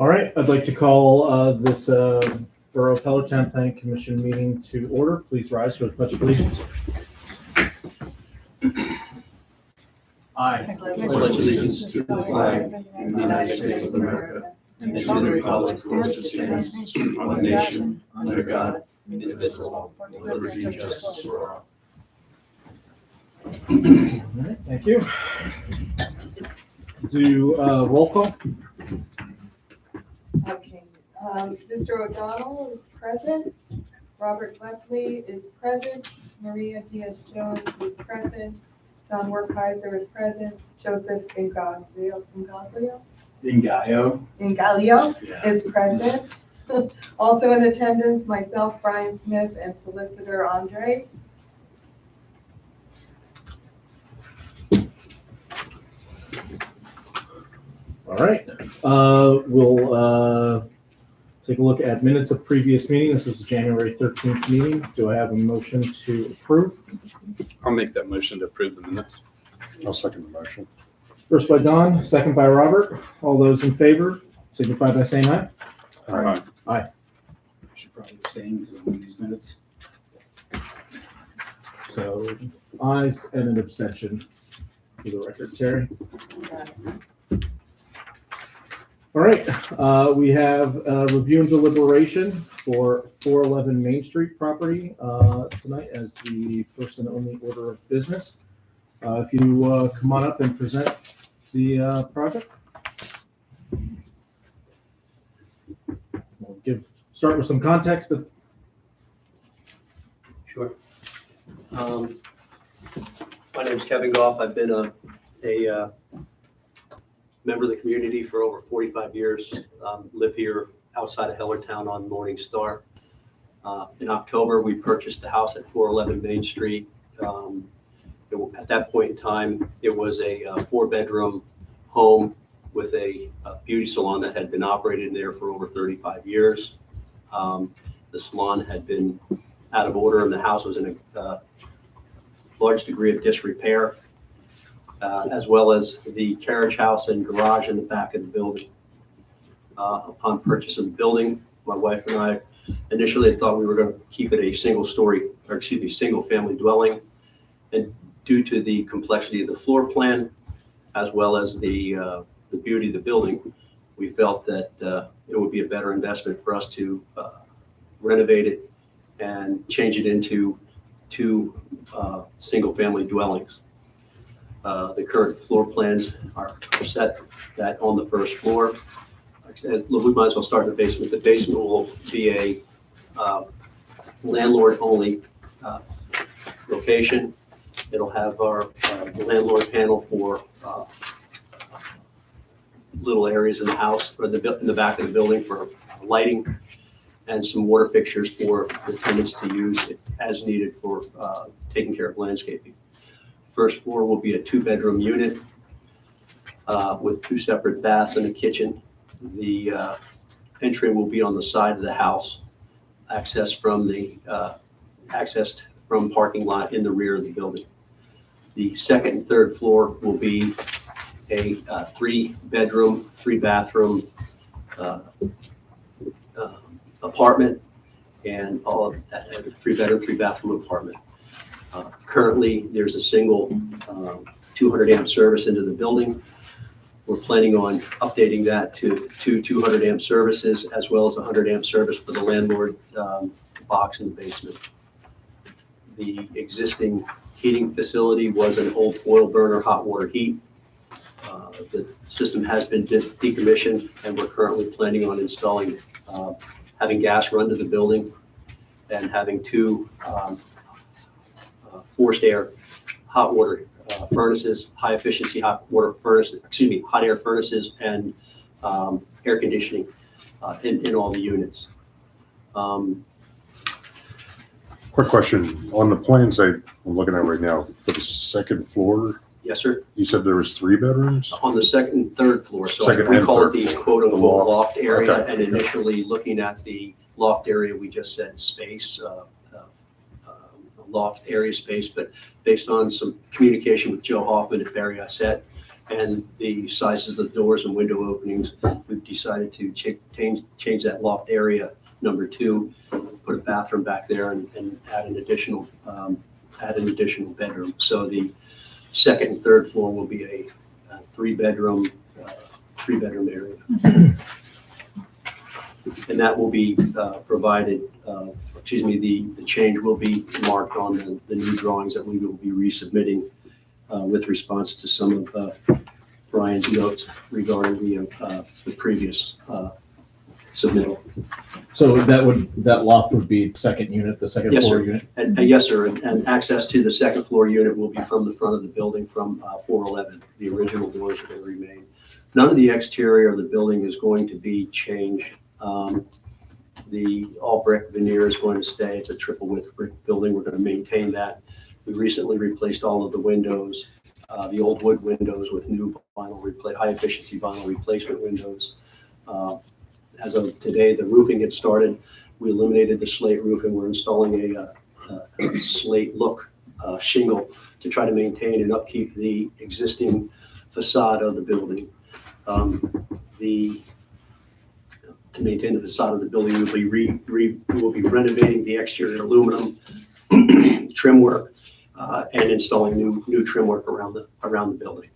All right, I'd like to call this Borough of Hellertown Planning Commission meeting to order. Please rise for the Pledge of Allegiance. I pledge allegiance to the flag of the United States of America and to the republic for which it stands, one nation, under God, indivisible, with liberty and justice for all. All right, thank you. Do roll call. Okay, Mr. O'Donnell is present, Robert Leckley is present, Maria Diaz-Jones is present, Don Wertheiser is present, Joseph Ingalio is present. Also in attendance, myself, Brian Smith, and Solicitor Andres. All right, we'll take a look at minutes of previous meeting. This is the January 13th meeting. Do I have a motion to approve? I'll make that motion to approve the minutes. I'll second the motion. First by Don, second by Robert. All those in favor signify by saying aye. Aye. Aye. I should probably abstain because I'm in these minutes. So ayes and an abstention for the record, Terry. All right, we have review and deliberation for 411 Main Street property tonight as the first and only order of business. If you come on up and present the project. We'll start with some context. Sure. My name is Kevin Gough. I've been a member of the community for over 45 years. Live here outside of Hellertown on Morning Star. In October, we purchased the house at 411 Main Street. At that point in time, it was a 4-bedroom home with a beauty salon that had been operated in there for over 35 years. The salon had been out of order and the house was in a large degree of disrepair, as well as the carriage house and garage in the back of the building. Upon purchase of the building, my wife and I initially thought we were going to keep it a single family dwelling. And due to the complexity of the floor plan, as well as the beauty of the building, we felt that it would be a better investment for us to renovate it and change it into 2 single-family dwellings. The current floor plans are set that on the first floor. Like I said, we might as well start in the basement. The basement will be a landlord-only location. It'll have our landlord panel for little areas in the house or in the back of the building for lighting, and some water fixtures for the tenants to use as needed for taking care of landscaping. First floor will be a 2-bedroom unit with 2 separate baths and a kitchen. The entry will be on the side of the house, accessed from parking lot in the rear of the building. The second and third floor will be a 3-bedroom, 3-bathroom apartment, and all of that, a 3-bedroom, 3-bathroom apartment. Currently, there's a single 200 amp service into the building. We're planning on updating that to 2 200 amp services, as well as a 100 amp service for the landlord box in the basement. The existing heating facility was an old oil burner hot water heat. The system has been decommissioned, and we're currently planning on installing, having gas run to the building and having 2 forced air hot water furnaces, high efficiency hot air furnaces, and air conditioning in all the units. Quick question. On the plans I'm looking at right now, for the second floor, Yes, sir. you said there was 3 bedrooms? On the second and third floor. So Second we and call it third the floor. quote unquote The loft area. Okay. And initially looking at the loft area, we just said space, loft area space. But based on some communication with Joe Hoffman at Barry Asset and the sizes of the doors and window openings. We've decided to change that loft area, number 2, put a bathroom back there and add an additional bedroom. So the second and third floor will be a three-bedroom area. And that will be provided, the change will be marked on the new drawings that we will be resubmitting with response to some of Brian's notes regarding the previous submittal. So that loft would be second unit, the second Yes, floor sir. unit? And yes, sir, and access to the second floor unit will be from the front of the building from 411. The original doors are going to remain. None of the exterior of the building is going to be changed. The all brick veneer is going to stay. It's a triple width brick building. We're going to maintain that. We recently replaced all of the windows, the old wood windows with new high efficiency vinyl replacement windows. As of today, the roofing gets started. We eliminated the slate roof and we're installing a slate look shingle to try to maintain and upkeep the existing facade of the building. To maintain the facade of the building, we'll be renovating the exterior aluminum trim work and installing new trim work around the building.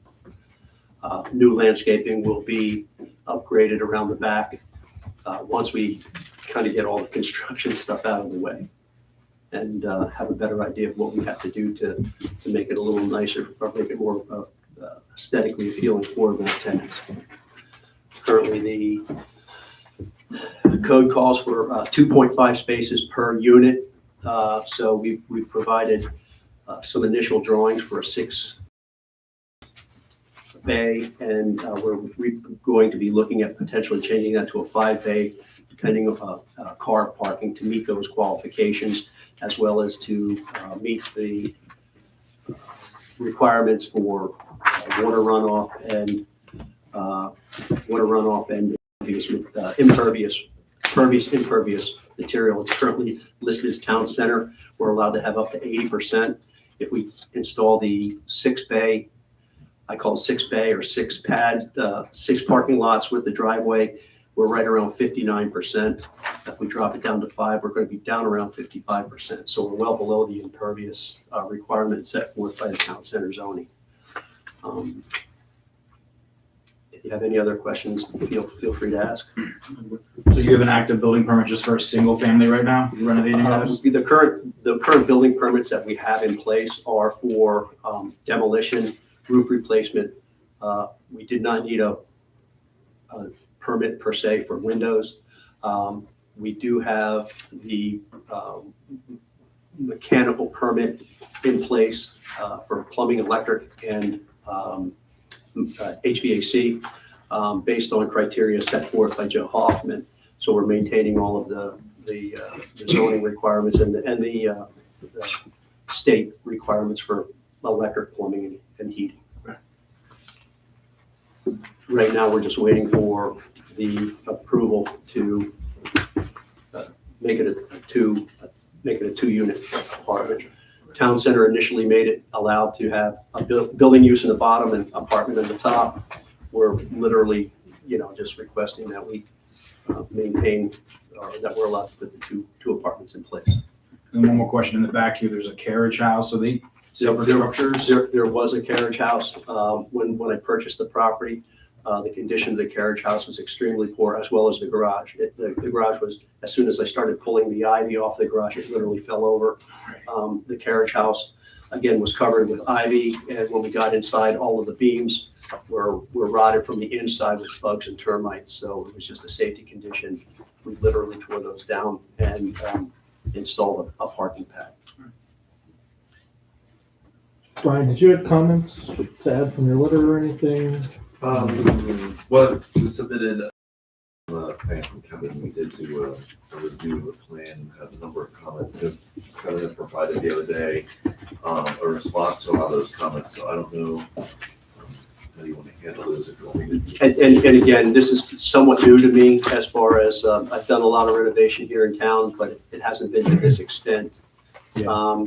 New landscaping will be upgraded around the back once we kind of get all the construction stuff out of the way and have a better idea of what we have to do to make it a little nicer or make it more aesthetically appealing for the tenants. Currently, the code calls for 2.5 spaces per unit. So we've provided some initial drawings for a 6 bay, and we're going to be looking at potentially changing that to a 5 bay, depending on car parking to meet those qualifications, as well as to meet the requirements for water runoff and impervious material. It's currently listed as town center. We're allowed to have up to 80%. If we install the 6 bay, I call it 6 bay or 6 pad, 6 parking lots with the driveway, we're right around 59%. If we drop it down to 5, we're going to be down around 55%. So we're well below the impervious requirement set forth by the town center zoning. If you have any other questions, feel free to ask. So you have an active building permit just for a single family right now? You're renovating this? The current building permits that we have in place are for demolition, roof replacement. We did not need a permit per se for windows. We do have the mechanical permit in place for plumbing, electric, and HVAC based on criteria set forth by Joe Hoffman. So we're maintaining all of the zoning requirements and the state requirements for electric, plumbing, and heating. Right now, we're just waiting for the approval to make it a 2-unit apartment. Town center initially made it allowed to have a building use in the bottom and apartment in the top. We're literally, just requesting that we maintain that we're allowed to put the two apartments in place. And one more question in the back here. There's a carriage house. Are they separate structures? There was a carriage house when I purchased the property. The condition of the carriage house was extremely poor, as well as the garage. The garage was, as soon as I started pulling the ivy off the garage, it literally fell over. The carriage house, again, was covered with ivy, and when we got inside, all of the beams were rotted from the inside with bugs and termites, so it was just a safety condition. We literally tore those down and installed a parking pad. Brian, did you have comments to add from your letter or anything? Well, we submitted a plan from Kevin. We did do a review of the plan, had a number of comments that Kevin had provided the other day, a response to a lot of those comments. So I don't know how you want to handle those if you want me to. And again, this is somewhat new to me as far as I've done a lot of renovation here in town, but it hasn't been to this extent. Yeah.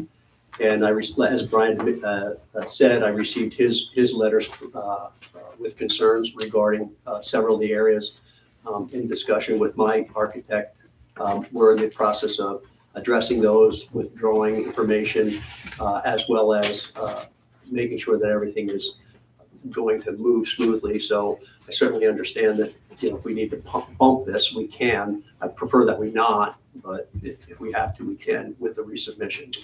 And as Brian said, I received his letters with concerns regarding several of the areas. In discussion with my architect, we're in the process of addressing those, withdrawing information, as well as making sure that everything is going to move smoothly. So I certainly understand that, if we need to bump this, we can. I prefer that we not, but if we have to, we can with the resubmission.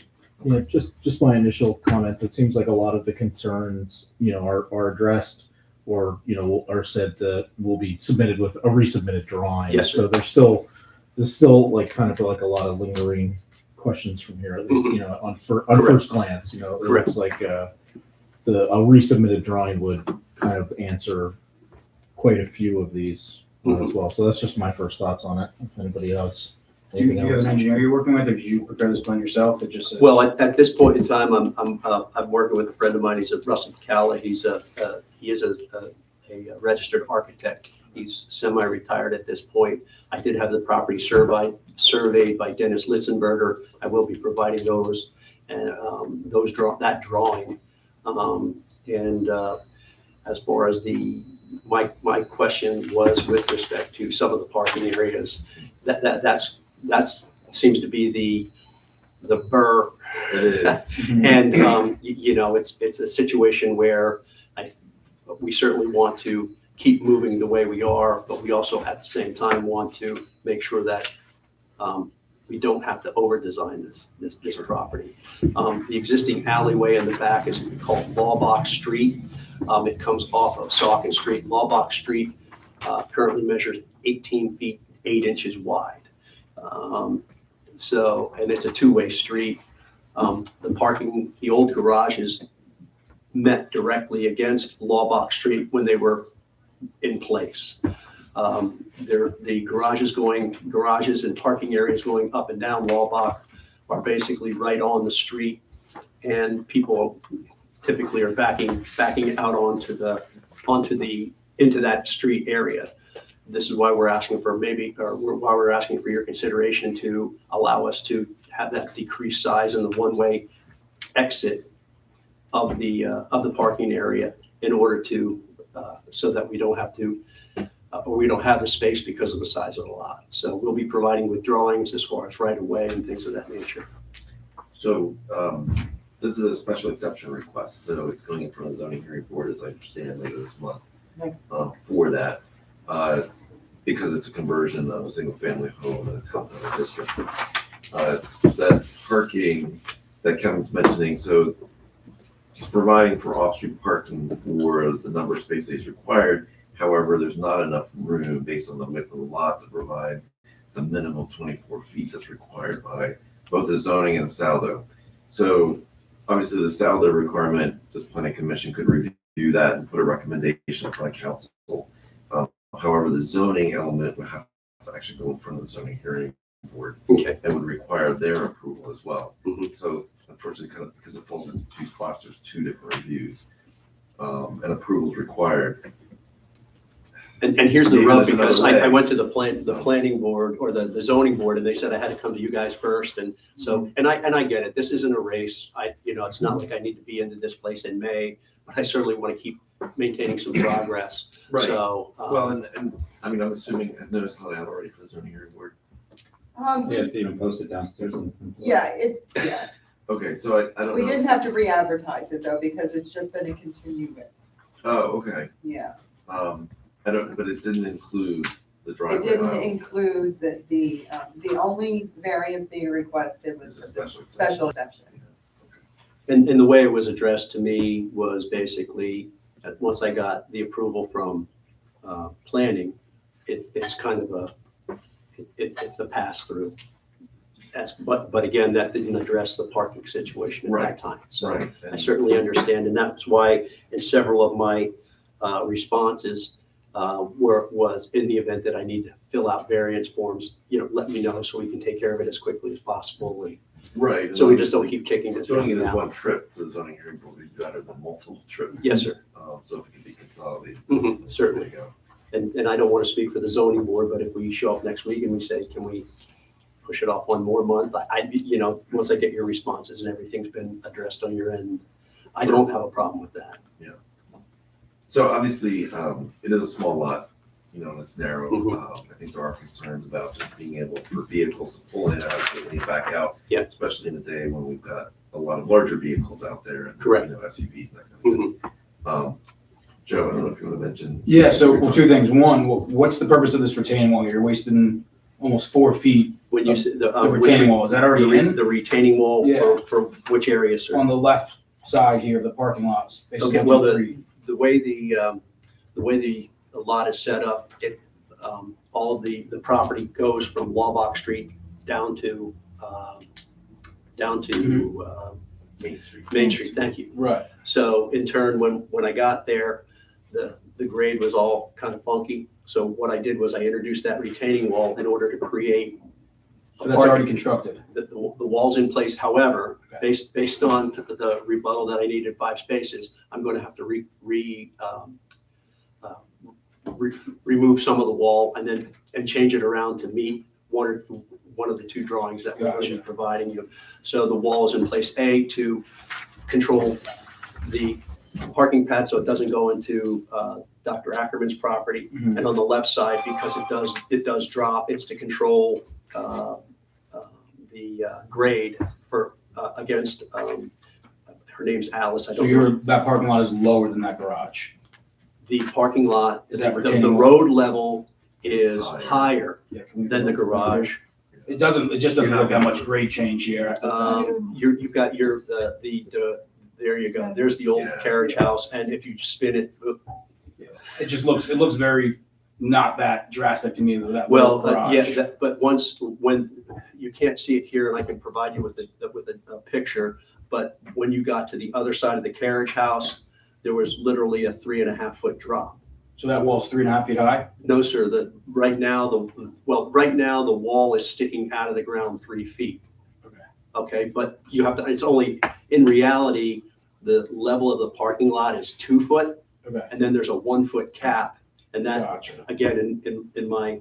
Yeah, just my initial comments. It seems like a lot of the concerns, are addressed or, are said that will be submitted with a resubmitted drawing. Yes, sir. So there's still like kind of like a lot of lingering questions from here, at least, on first glance, it Correct. looks like a resubmitted drawing would kind of answer quite a few of these as well. So that's just my first thoughts on it. If anybody else, You anything have an else? engineer you're working with, or did you prepare this plan yourself? It just says. Well, at this point in time, I'm working with a friend of mine. He's Russell Calla. He is a registered architect. He's semi-retired at this point. I did have the property surveyed by Dennis Litzenberger. I will be providing those and that drawing. And as far as my question was with respect to some of the parking areas, that seems to be the burr. It is. And it's a situation where we certainly want to keep moving the way we are, but we also at the same time want to make sure that we don't have to over-design this property. The existing alleyway in the back is called Lawbox Street. It comes off of Saucon Street. Lawbox Street currently measures 18 feet 8 inches wide. And it's a two-way street. The old garages met directly against Lawbox Street when they were in place. The garages and parking areas going up and down Lawbox are basically right on the street, and people typically are backing out into that street area. This is why we're asking for why we're asking for your consideration to allow us to have that decreased size in the one-way exit of the parking area in order to so that we don't have to or we don't have the space because of the size of the lot. So we'll be providing with drawings as far as right of way and things of that nature. So, this is a special exception request, so it's going in front of the zoning hearing board, as I understand, later this month. Next. For that, because it's a conversion of a single-family home in a town center district. That parking that Kevin's mentioning, so just providing for off-street parking for the number of spaces required. However, there's not enough room based on the width of the lot to provide the minimum 24 feet that's required by both the zoning and the SALDO. So obviously the SALDO requirement, the planning commission could review that and put a recommendation in front of council. However, the zoning element would have to actually go in front of the zoning hearing board. Okay. And would require their approval as well. Mhm. So unfortunately, kind of because it falls into two spots, there's two different reviews. And approvals required. And here's the Maybe rub, there's because another way. I went to the planning board or the zoning board, and they said I had to come to you guys first. And so, and I get it. This isn't a race. It's not like I need to be into this place in May, but I certainly want to keep maintaining some progress. Right. So, Well, and I mean, I'm assuming, I've noticed gone out already for the zoning hearing board. Yeah, it's even posted downstairs. Yeah. Okay, so I don't We know. didn't have to re-advertise it though, because it's just been a continuance. Oh, okay. Yeah. But it didn't include the It driveway. didn't aisle. include the only variance being requested was It's a for the special exception. special exception. and the way it was addressed to me was basically, once I got the approval from planning, it's kind of it's a pass-through. But again, that didn't address the parking situation at Right. that time. So Right. I certainly understand, and that's why in several of my responses was in the event that I need to fill out variance forms, let me know so we can take care of it as quickly as possible. Right. So we just don't keep kicking this Doing it as down. one trip to the zoning hearing board would be better than multiple trips. Yes, sir. So if it could be consolidated. Certainly. There you go. And I don't want to speak for the zoning board, but if we show up next week and we say, can we push it off one more month. Once I get your responses and everything's been addressed on your end, I don't have a problem with that. So obviously, it is a small lot, and it's narrow. Mhm. I think there are concerns about just being able for vehicles to pull in and out and back out. Yeah. Especially in a day when we've got a lot of larger vehicles out there. And, Correct. SUVs and that kind of thing. Joe, I don't know if you want to mention. Yeah, so, well, two things. One, what's the purpose of this retaining wall? You're wasting almost 4 feet. When you say The retaining wall, is that already in? the retaining wall Yeah. for which area, sir? On the left side here of the parking lots. They Okay, still well, do 3. The way the lot is set up, all the property goes from Walbach Street down to Main Street. Main Street. Thank you. Right. So in turn, when I got there, the grade was all kind of funky. So what I did was I introduced that retaining wall in order to create. So that's already constructed. The wall's in place. However, Okay. based on the rebuttal that I needed 5 spaces, I'm going to have to remove some of the wall and change it around to meet one of the 2 drawings that we're going to be Gotcha. providing you. So the wall is in place, A, to control the parking pad so it doesn't go into Dr. Ackerman's property. Mhm. And on the left side, because it does drop, it's to control the grade for against her name's Alice. I So don't know. that parking lot is lower than that garage. The parking lot, Is that the retaining wall? road level is Higher. higher Yeah, can we- than the garage. It just doesn't look that much grade change here. You've got there you go. There's the old Yeah. carriage house, and if you spin it, It looks very not that drastic to me with that well, little garage. but when you can't see it here, and I can provide you with a picture, but when you got to the other side of the carriage house, there was literally a 3.5 foot drop. So that wall's 3.5 feet high? No, sir, right now the wall is sticking out of the ground 3 feet. Okay, but it's only, in reality, the level of the parking lot is 2 foot. Okay. And then there's a 1 foot cap. And that, Gotcha. again, in my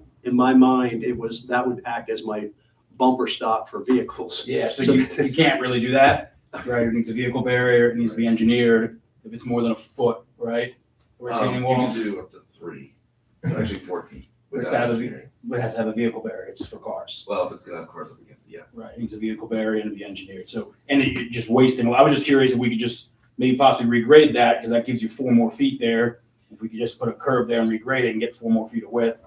mind, that would act as my bumper stop for vehicles. Yeah, so you can't really do that, right? It needs a vehicle barrier, it needs to be engineered, if it's more than a foot, right? Retaining You wall, can do up to 3, actually 4 feet. But it's without gotta be- engineering. but it has to have a vehicle barrier, it's for cars. Well, if it's gonna have cars up against it, yes. Right, it needs a vehicle barrier and to be engineered, so, and you're just wasting, I was just curious if we could just maybe possibly regrade that, because that gives you 4 more feet there. If we could just put a curb there and regrade it and get 4 more feet of width.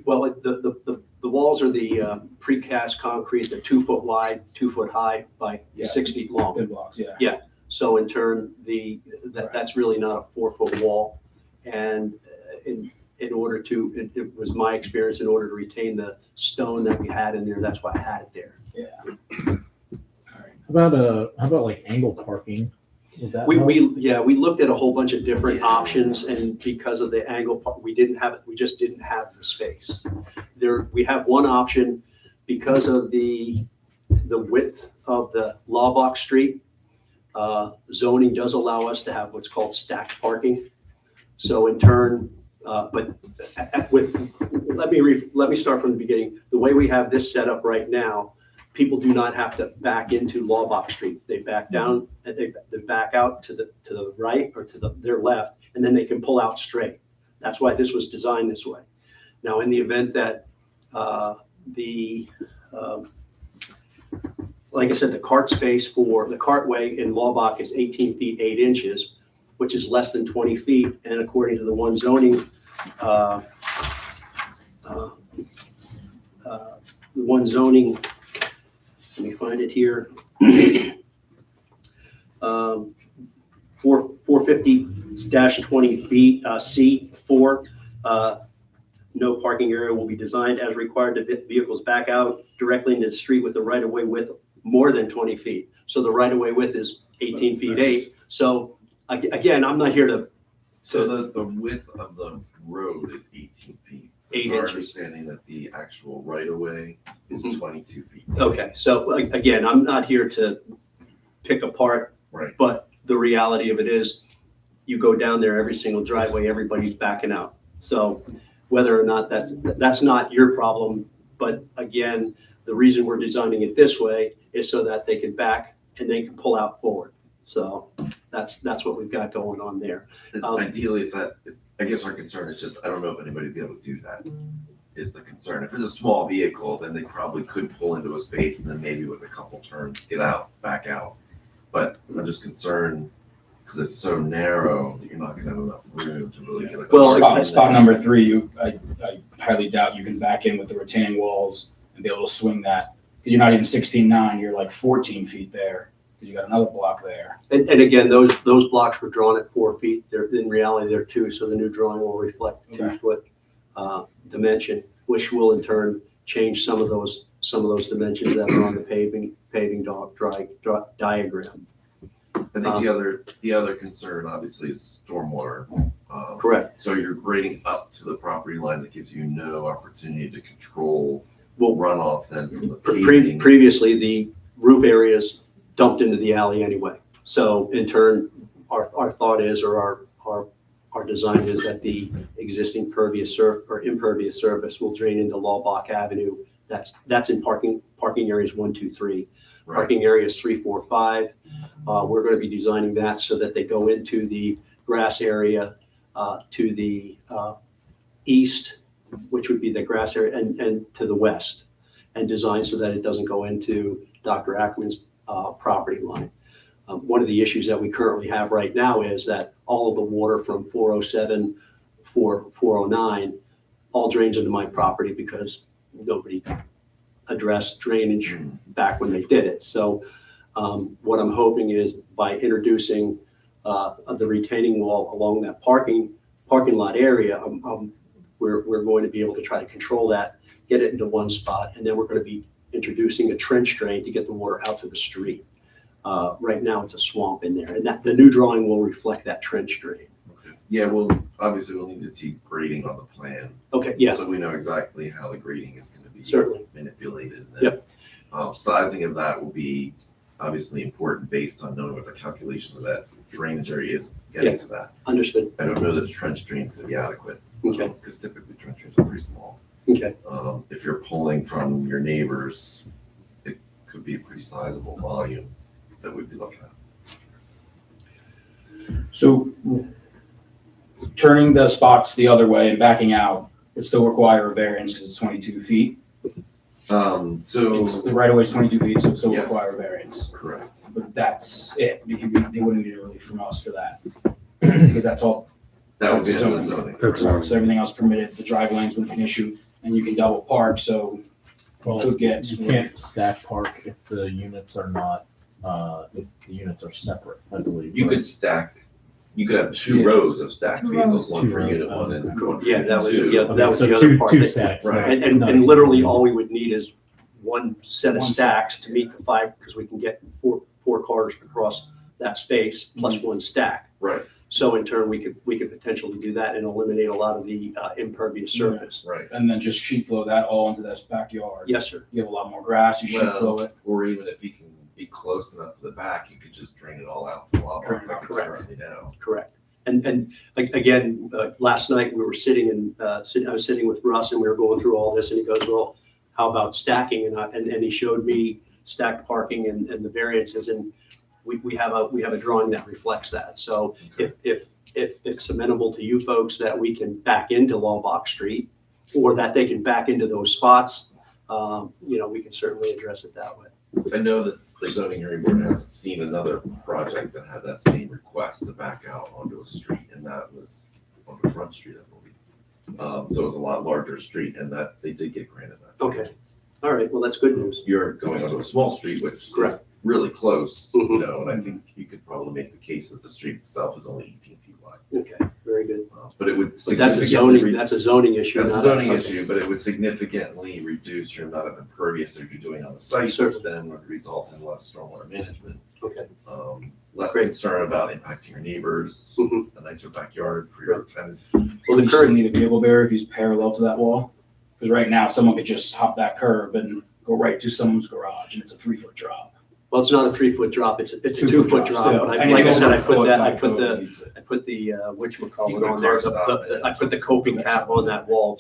Well, the walls are the precast concrete, they're 2 foot wide, 2 foot high by Yeah. 6 feet long. Bid blocks, yeah. So in turn, that's really not a 4 foot wall. And in order to, it was my experience, in order to retain the stone that we had in there, that's why I had it there. All right. How about like angle parking? Would that We help? looked at a whole bunch of different Yeah. options, and because of the angle, we just didn't have the space. We have one option because of the width of the Laubach Street. Zoning does allow us to have what's called stacked parking. So in turn, let me start from the beginning. The way we have this set up right now, people do not have to back into Laubach Street. They back down, and they back out to the right or to their left, and then they can pull out straight. That's why this was designed this way. Now, in the event that like I said, the cart space for the cartway in Laubach is 18 feet 8 inches, which is less than 20 feet, and according to the one zoning, let me find it here. 450-20B C4, no parking area will be designed as required to vehicles back out directly into the street with the right-of-way width more than 20 feet. So the right-of-way width is 18 feet 8. So again, I'm not here to. So the width of the road is 18 feet. 8 It's our inches. understanding that the actual right-of-way is Mhm. 22 feet. Okay, so again, I'm not here to pick apart, Right. but the reality of it is you go down there, every single driveway, everybody's backing out. So whether or not that's not your problem, but again, The reason we're designing it this way is so that they can back and they can pull out forward. So that's what we've got going on there. Ideally, I guess our concern is just, I don't know if anybody would be able to do that, is the concern. If it's a small vehicle, then they probably could pull into a space and then maybe with a couple turns, get out, back out. But I'm just concerned, because it's so narrow, that you're not gonna have enough room to really get a. Well, Spot number 3, I highly doubt you can back in with the retaining walls and be able to swing that. You're not even 16.9, you're like 14 feet there, because you got another block there. And again, those blocks were drawn at 4 feet. In reality, they're 2, so the new drawing will reflect 2-foot dimension, which will in turn change some of those dimensions that are on the paving diagram. I think the other concern obviously is stormwater. Correct. So you're grading up to the property line that gives you no opportunity to control runoff then from the paving. Previously, the roof areas dumped into the alley anyway. So in turn, our thought is, or our design is that the existing impervious surface will drain into Lawbach Avenue. That's in parking areas 1, 2, 3. Right. Parking areas 3, 4, 5. We're going to be designing that so that they go into the grass area to the east, which would be the grass area, and to the west, and design so that it doesn't go into Dr. Ackerman's property line. One of the issues that we currently have right now is that all of the water from 407, 409 all drains into my property because nobody addressed drainage back when they did it. So what I'm hoping is by introducing the retaining wall along that parking lot area, we're going to be able to try to control that, get it into one spot, and then we're going to be introducing a trench drain to get the water out to the street. Right now it's a swamp in there, and that the new drawing will reflect that trench drain. Okay. Yeah, well, obviously we'll need to see grading on the plan. Okay, yeah, So we know exactly how the grading is going to be certainly. manipulated. And then, Yep. Sizing of that will be obviously important based on knowing what the calculation of that drainage area is getting Yeah. to that. Understood. I don't know that a trench drain is going to be adequate. Okay. Because typically trench drains are pretty small. Okay. If you're pulling from your neighbors, it could be a pretty sizable volume that we'd be looking at. So turning the spots the other way and backing out would still require a variance because it's 22 feet. The right of way is 22 feet, so it still Yes. require a variance. Correct. But that's it. They wouldn't need a relief from us for that. Because that's all. That would be That's under zoning. zoning. So everything else permitted, the drive lanes wouldn't be an issue, and you can double park, so Well, could get. you can't stack park if the units are not, if the units are separate, I believe. You right? could stack, you could have 2 Yeah. rows of stacked Two vehicles, rows. 1 2 for rows, unit oh, 1 and okay. 1 for Yeah, unit that was 2. the Okay, that was so the other part. two that- stacks. Right. then. And literally all we would need is one set of One stacks to meet the 5, because we can get four cars across that space plus one stack. Right, So in turn, we could potentially do that and eliminate a lot of the impervious surface. right. And then just sheet flow that all into this backyard. Yes, sir. You have a lot more grass, you sheet Well, flow it. Or even if you can be close enough to the back, you could just drain it all out to the lot Drain it like out, it's correct. currently now. Correct. And again, last night we were I was sitting with Russ and we were going through all this and he goes, well, how about stacking? And he showed me stacked parking and the variances, and we have a drawing that reflects that. So Okay. if it's amenable to you folks that we can back into Lawbach Street or that they can back into those spots, we can certainly address it that way. I know that the zoning hearing board has seen another project that had that same request to back out onto a street, and that was on the front street, I believe. So it was a lot larger street, and that they did get granted that. Okay. All right, well, that's good news. You're going onto a small street, which is Correct. really close, Mhm. and I think you could probably make the case that the street itself is only 18 feet wide. Okay, very good. But it would But that's a significantly zoning issue. That's a not zoning okay. issue, but it would significantly reduce your amount of impervious that you're doing on the site, which Certainly. then would result in less stormwater management, Okay, less Great. concern about impacting your neighbors, Mhm. a nicer backyard for your tenants. well, Will the you still current, need a vehicle barrier if he's parallel to that wall? Because right now, someone could just hop that curb and go right to someoman's garage, and it's a 3-foot drop. well, it's not a 3-foot drop, it's a 2-foot 2-foot drop. still. But Anything like I said, over I a foot put by code needs it. whatchamacallit on there. I put the coping cap on that wall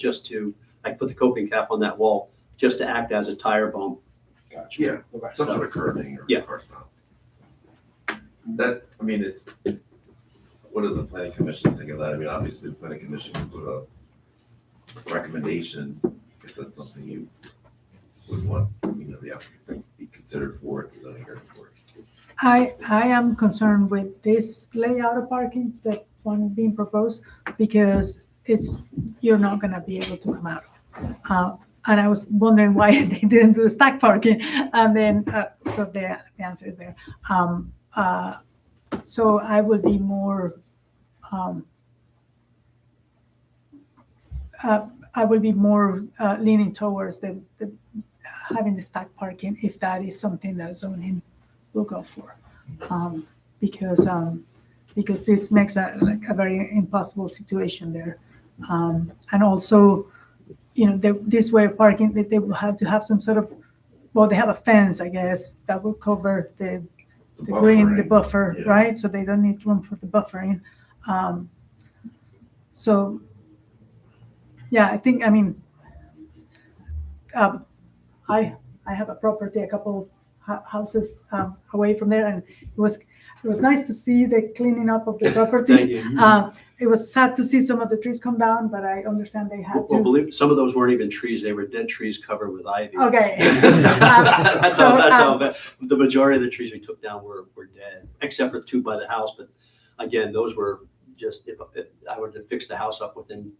I put the coping cap on that wall just to act as a tire bump. Gotcha. Yeah, Okay. some sort of curbing or Yeah. car stop. That, I mean, what does the planning commission think of that? I mean, obviously, the planning commission would put a recommendation if that's something you would want, the applicant to be considered for at the zoning hearing board. I am concerned with this layout of parking, that one being proposed, because you're not gonna be able to come out. And I was wondering why they didn't do the stack parking, and then, so the answer is there. So I would be more, leaning towards the having the stack parking, if that is something that zoning will go for. Because this makes a very impossible situation there. And also, this way of parking, that they will have to have some sort of, well, they have a fence, I guess, that will cover the green, the buffering, buffer, yeah. right? So they don't need room for the buffering. So, yeah, I think, I have a property, a couple houses away from there, and it was nice to see the cleaning up of the property. Thank you. It was sad to see some of the trees come down, but I understand they had Well, to. believe, some of those weren't even trees, they were dead trees covered with ivy. Okay. That's So, how bad. The majority of the trees we took down were dead, except for 2 by the house, but again, those were just, if I were to fix the house up within,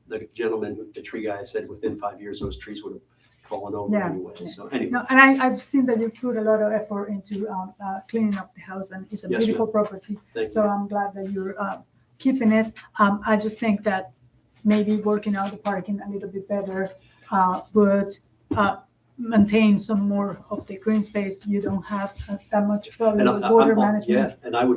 the gentleman, the tree guy said within 5 years, those trees would have fallen over Yeah, anyway, yeah. so anyway. No, and I've seen that you put a lot of effort into cleaning up the house, and it's a Yes, beautiful property. Thank So you. I'm glad that you're keeping it. I just think that maybe working out the parking a little bit better would maintain some more of the green space. You don't have that much problem And with I'm water all- management. Yeah, and I'm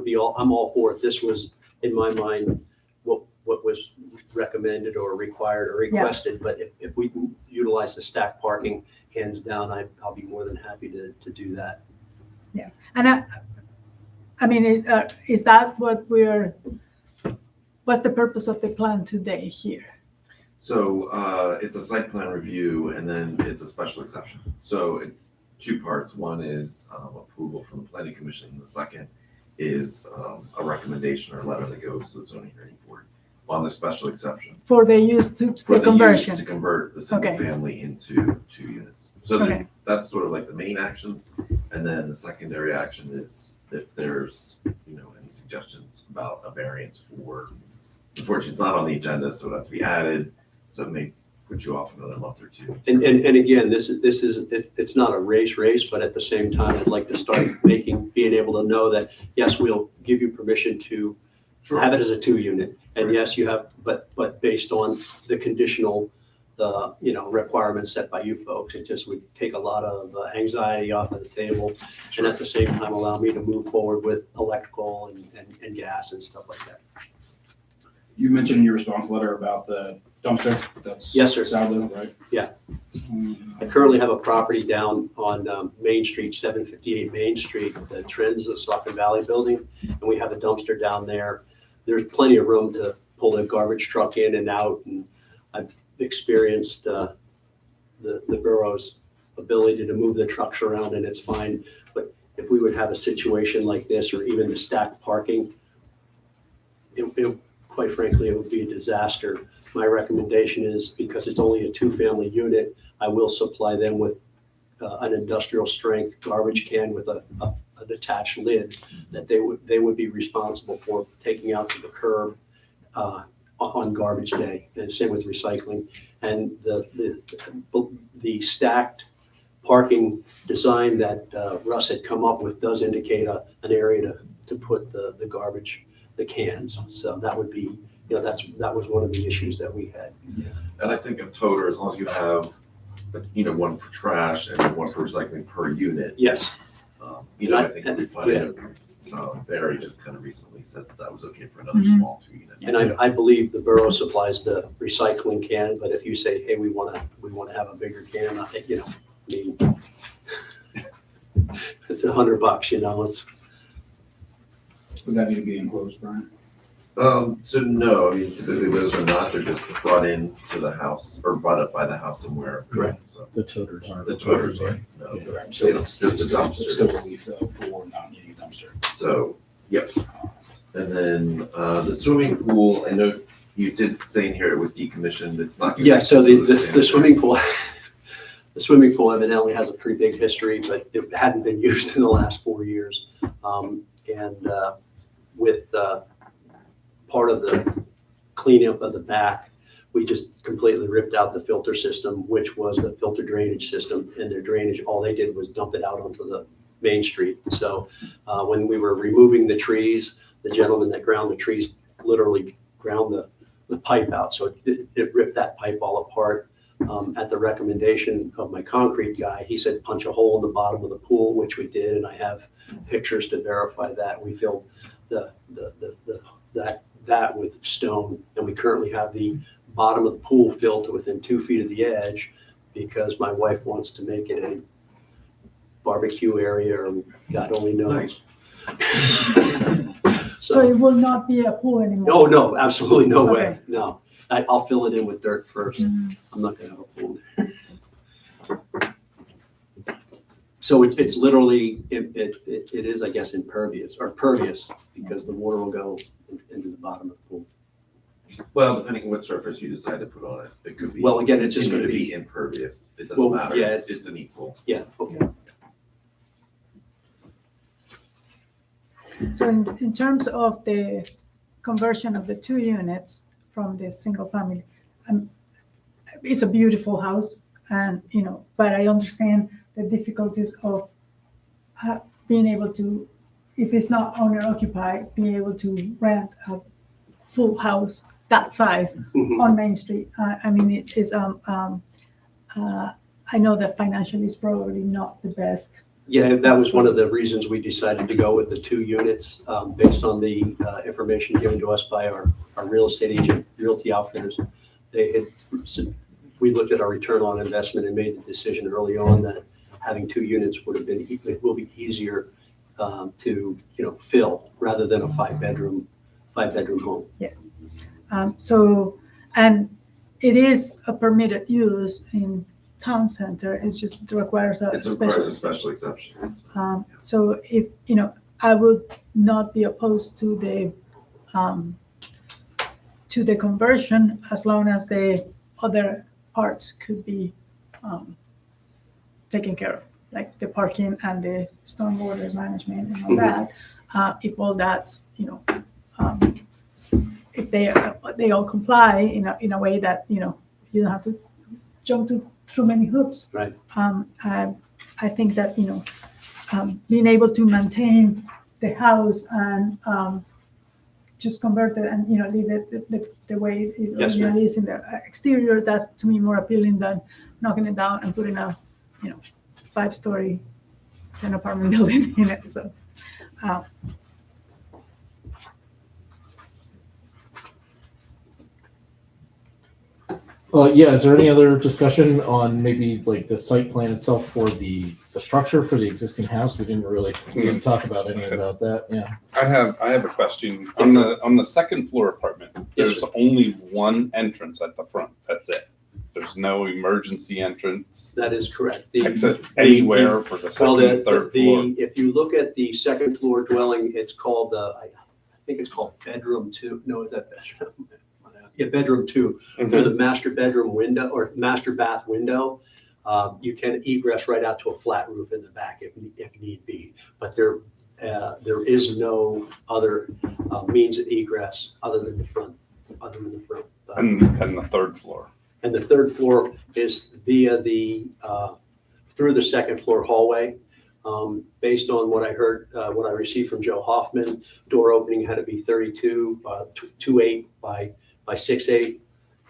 all for it. This was, in my mind, what was recommended or required or requested, but if we can utilize the stack parking, hands down, I'll be more than happy to do that. Yeah, and is that what's the purpose of the plan today here? So it's a site plan review and then it's a special exception. So it's 2 parts. One is approval from the planning commission. And the second is a recommendation or letter that goes to the zoning hearing board on the special exception. For the use to For the the use conversion? to convert the single Okay. family into 2 units. So Okay. that's sort of like the main action. And then the secondary action is if there's, any suggestions about a variance for, unfortunately, it's not on the agenda, so it has to be added. So it may put you off another month or 2. And again, it's not a race, but at the same time, I'd like to start being able to know that, yes, we'll give you permission to have it as a 2 unit. And yes, you have, but based on the conditional, requirements set by you folks, it just would take a lot of anxiety off of the table. And at the same time, allow me to move forward with electrical and gas and stuff like that. You mentioned in your response letter about the dumpster. That's Yes, sir. Saldo, right? Yeah. I currently have a property down on Main Street, 758 Main Street, the Trends of Saucon Valley Building, and we have a dumpster down there. There's plenty of room to pull the garbage truck in and out, and I've experienced the borough's ability to move the trucks around, and it's fine. But if we would have a situation like this, or even the stacked parking, quite frankly, it would be a disaster. My recommendation is, because it's only a 2-family unit, I will supply them with an industrial strength garbage can with a detached lid that they would be responsible for taking out to the curb on garbage day, and same with recycling. And the stacked parking design that Russ had come up with does indicate an area to put the garbage, the cans. So that would be, that was one of the issues that we had. And I think in total, as long as you have, one for trash and one for recycling per unit, Yes. I think we find it, Barry just kind of recently said that was okay for another Mhm. small 2 unit. And I believe the borough supplies the recycling can, but if you say, hey, we want to have a bigger can, I think, it's $100, it's. Would that need to be enclosed, Brian? So no, I mean, typically those are not, they're just brought in to the house or brought up by the house somewhere. Correct. So The toters aren't. the toters are, no, Right, they don't, just the Still dumpsters. relief though for not needing a dumpster. So, yep. And then, the swimming pool, I know you did say in here it was decommissioned, it's not. Yeah, so the swimming pool, the swimming pool evidently has a pretty big history, but it hadn't been used in the last 4 years. With part of the cleanup of the back, we just completely ripped out the filter system, which was the filter drainage system, and their drainage, all they did was dump it out onto the main street. So when we were removing the trees, the gentleman that ground the trees literally ground the pipe out. So it ripped that pipe all apart. At the recommendation of my concrete guy, he said punch a hole in the bottom of the pool, which we did, and I have pictures to verify that. We filled that with stone, and we currently have the bottom of the pool filled to within 2 feet of the edge because my wife wants to make it a barbecue area, or God only knows. So it will not be a pool anymore? No, no, absolutely no way. Okay. No, I'll fill it in with dirt first. Mhm. I'm not gonna have a pool. So it's literally, it is, I guess, impervious or pervious because the water will go into the bottom of the pool. Well, depending on what surface you decide to put on it, it could be. Well, again, it's just continue gonna to be- impervious. It Well, doesn't matter. yeah, It's an equal. Yeah, okay. So in terms of the conversion of the 2 units from the single family, it's a beautiful house, and but I understand the difficulties of being able to, if it's not owner occupied, being able to rent a full house that size Mhm. on Main Street. I mean, I know that financially it's probably not the best. Yeah, that was one of the reasons we decided to go with the 2 units, based on the information given to us by our real estate agent, Realty Outfitters. We looked at our return on investment and made the decision early on that having 2 units it will be easier to, fill rather than a 5-bedroom home. Yes. So, and it is a permitted use in town center. It's just it requires a It special. requires a special exception. So if, I would not be opposed to the conversion as long as the other parts could be taken care of, like the parking and the stormwater management and all that. If all that's, if they all comply in a way that, you don't have to jump through many hoops. Right. I think that, being able to maintain the house and just convert it and, leave it the way it Yes, originally is in the exterior, that's to me more appealing than knocking it down and putting a, 5-story 10-apartment building in it. So, Yeah, is there any other discussion on maybe like the site plan itself for the structure for the existing house? We didn't talk about any about that, yeah. I have a question. On the second floor apartment, Yes, there's only one entrance at the front. That's it. There's no emergency entrance, That is correct. exit anywhere for the Well, second and third floor. if you look at the second floor dwelling, it's called, I think it's called bedroom 2. No, is that bedroom? Yeah, bedroom 2. Through the master bedroom window or master bath window, you can egress right out to a flat roof in the back if need be. But there is no other means of egress other than the front. And the third floor. And the third floor is via through the second floor hallway. Based on what I heard, what I received from Joe Hoffman, door opening had to be 2.8 by 6.8.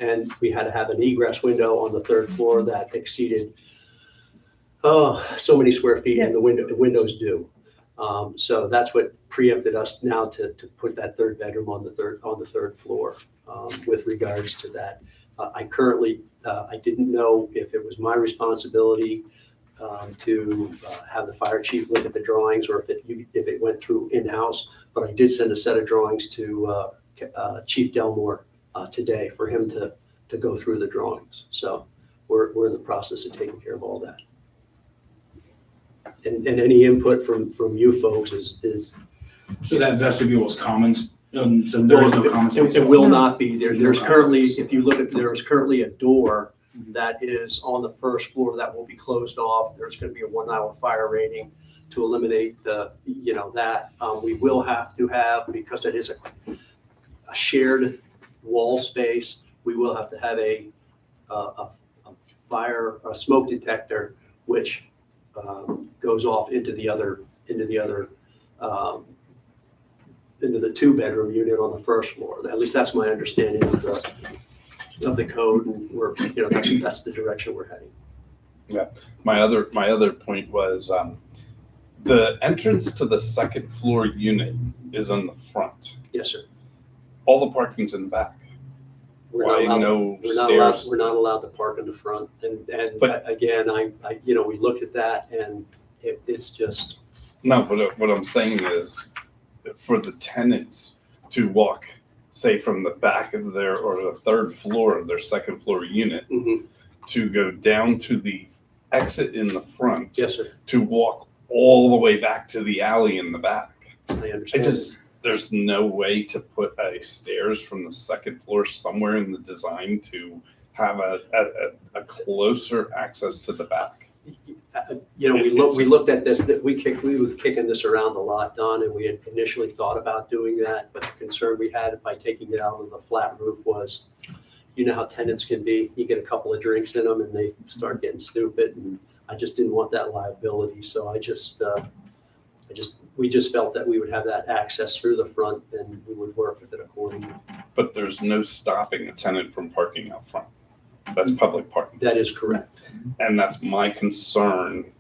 And we had to have an egress window on the third floor that exceeded, so many square feet, and the windows do. So that's what preempted us now to put that third bedroom on the third floor. With regards to that, I currently, I didn't know if it was my responsibility to have the fire chief look at the drawings or if it went through in-house, but I did send a set of drawings to Chief Delmore today for him to go through the drawings. So we're in the process of taking care of all that. And any input from you folks is So that vestibule is commons, so there is no common space. It will not be. There's currently, if you look at, there's currently a door that is on the first floor that will be closed off. There's going to be a 1 hour fire rating to eliminate the, that. We will have to have, because it is a shared wall space, we will have to have a smoke detector, which goes off into the 2-bedroom unit on the first floor. At least that's my understanding of the code, and we're, that's the direction we're heading. Yeah. My other point was the entrance to the second floor unit is on the front. Yes, sir. All the parking's in the back. Why no stairs? We're not allowed to park in the front. And But- again, we looked at that, and it's just, No, but what I'm saying is for the tenants to walk, say from the back of their, or the third floor of their second floor unit, to go down to the exit in the front, yes, sir. to walk all the way back to the alley in the back. I understand. There's no way to put stairs from the second floor somewhere in the design to have a closer access to the back. We looked at this, that we were kicking this around a lot, Don, and we had initially thought about doing that, but the concern we had by taking it out of the flat roof was, how tenants can be. You get a couple of drinks in them and they start getting stupid, and I just didn't want that liability. So we just felt that we would have that access through the front, and we would work with it accordingly. But there's no stopping a tenant from parking out front. That's public parking. That is correct. And that's my concern.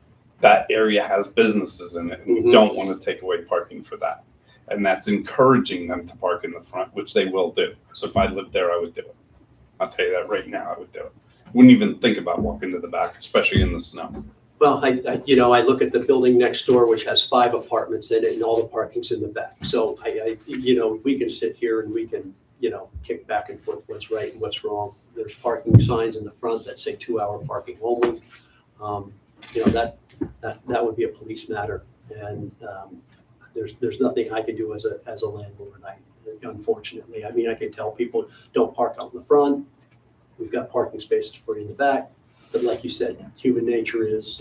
That area has businesses in it, and we Mhm. don't want to take away parking for that. And that's encouraging them to park in the front, which they will do. So if I lived there, I would do it. I'll tell you that right now, I would do it. Wouldn't even think about walking to the back, especially in the snow. Well, I look at the building next door, which has 5 apartments in it, and all the parking's in the back. So we can sit here and we can, kick back and forth what's right and what's wrong. There's parking signs in the front that say 2 hour parking only. That would be a police matter, and there's nothing I can do as a landlord. Unfortunately, I can tell people don't park out in the front. We've got parking spaces for you in the back, but like you said, human nature is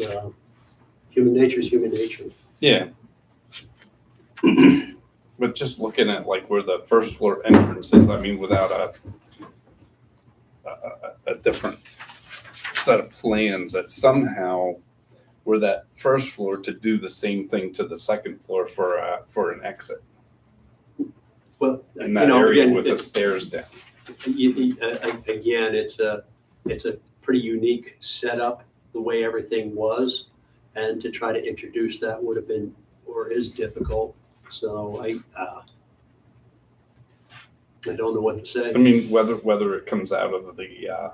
human nature. Yeah. But just looking at like where the first floor entrance is, without a different set of plans, that somehow were that first floor to do the same thing to the second floor for an exit Well, in that area with the stairs down. Again, it's a pretty unique setup, the way everything was, and to try to introduce that would have been, or is, difficult. So I don't know what to say. Whether it comes out of the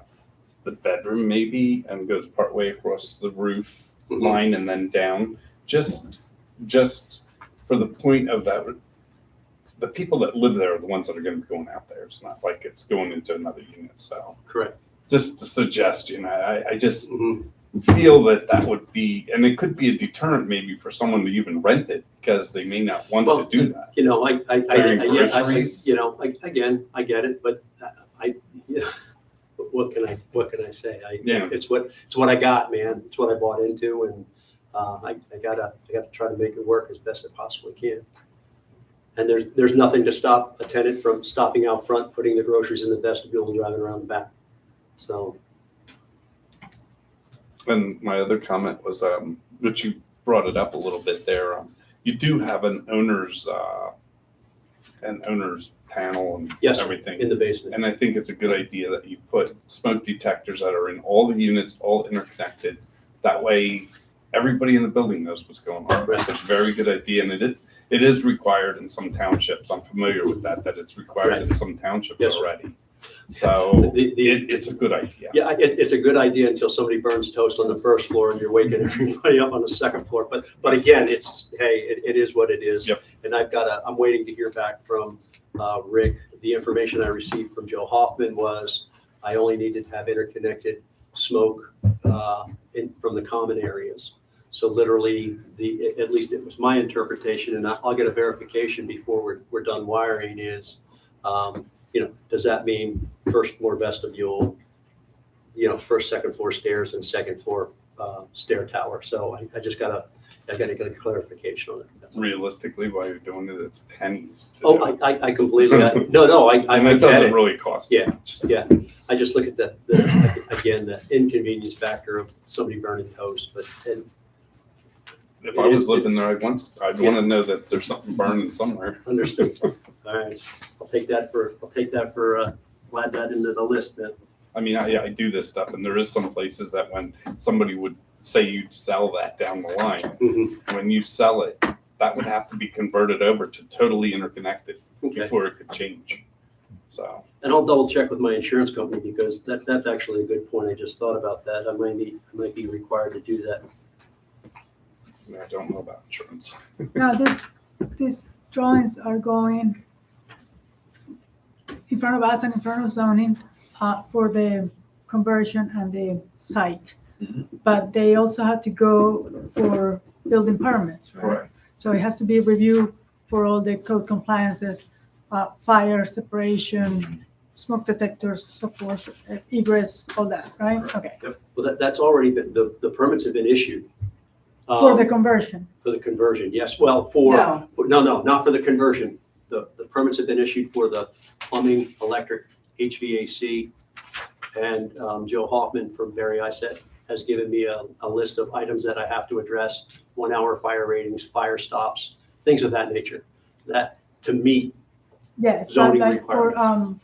bedroom maybe and goes partway across the roof line and then down, just for the point of that, the people that live there are the ones that are going to be going out there. It's not like it's going into another unit. So Correct. just a suggestion. I just feel that would be, and it could be a deterrent maybe for someone to even rent it, because they may not want to do that. Again, I get it, but what can I say? It's what I got, man. It's what I bought into, and I gotta try to make it work as best I possibly can. And there's nothing to stop a tenant from stopping out front, putting the groceries in the vestibule and driving around the back. So. And my other comment was, which you brought it up a little bit there, you do have an owner's panel and Yes, everything in the basement. And I think it's a good idea that you put smoke detectors that are in all the units, all interconnected. That way, everybody in the building knows what's going on. That's a very good idea, and it is required in some townships. I'm familiar with that it's required in some townships already. So it's a good idea. Yeah, it's a good idea until somebody burns toast on the first floor and you're waking everybody up on the second floor. But again, it is what it is. Yep. And I'm waiting to hear back from Rick, the information I received from Joe Hoffman was I only needed to have interconnected smoke from the common areas. So literally, at least it was my interpretation, and I'll get a verification before we're done wiring is, does that mean first floor vestibule, first, second floor stairs and second floor stair tower? So I gotta get a clarification on it. That's all. Realistically, while you're doing it, it's pennies. to Oh, do. I completely, I And it get doesn't it. really cost Yeah, much. yeah. I just look at the inconvenience factor of somebody burning toast, but, and If I was living there, I'd want to know that there's something burning somewhere. understood. All right, I'll take that for, we'll add that into the list then. I mean, I do this stuff, and there is some places that when somebody would say you'd sell that down the line, Mhm. when you sell it, that would have to be converted over to totally interconnected Okay, before it could change. So, and I'll double check with my insurance company because that's actually a good point. I just thought about that. I might be required to do that. I don't know about insurance. Now, these drawings are going in front of us and in front of zoning for the conversion and the site. But they also have to go for building permits, right? Correct. So it has to be reviewed for all the code compliances, fire separation, smoke detectors, so forth, egress, all that, right? Okay. Well, that's already been, the permits have been issued. For the Um, conversion. For the conversion, yes. Well, No. no, not for the conversion. The permits have been issued for the plumbing, electric, HVAC. And Joe Hoffman from Barry ISET has given me a list of items that I have to address, 1 hour fire ratings, fire stops, things of that nature, that to meet Yes, but zoning like for, requirements.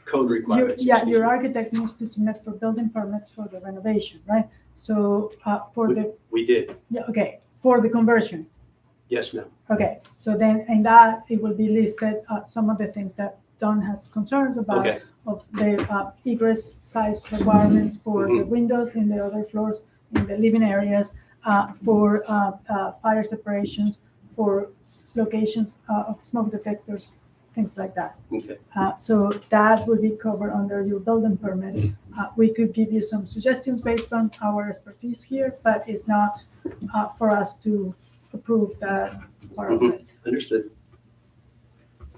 code requirements. your excuse me. architect needs to submit for building permits for the renovation, right? So for the, We did, yeah, okay, for the conversion. yes, ma'am. Okay, so then in that, it will be listed, some of the things that Don has concerns about, Okay, of the egress size requirements for the windows in the other floors, in the living areas, for fire separations, for locations of smoke detectors, things like that. okay. So that would be covered under your building permit. We could give you some suggestions based on our expertise here, but it's not for us to approve that part of it. Understood.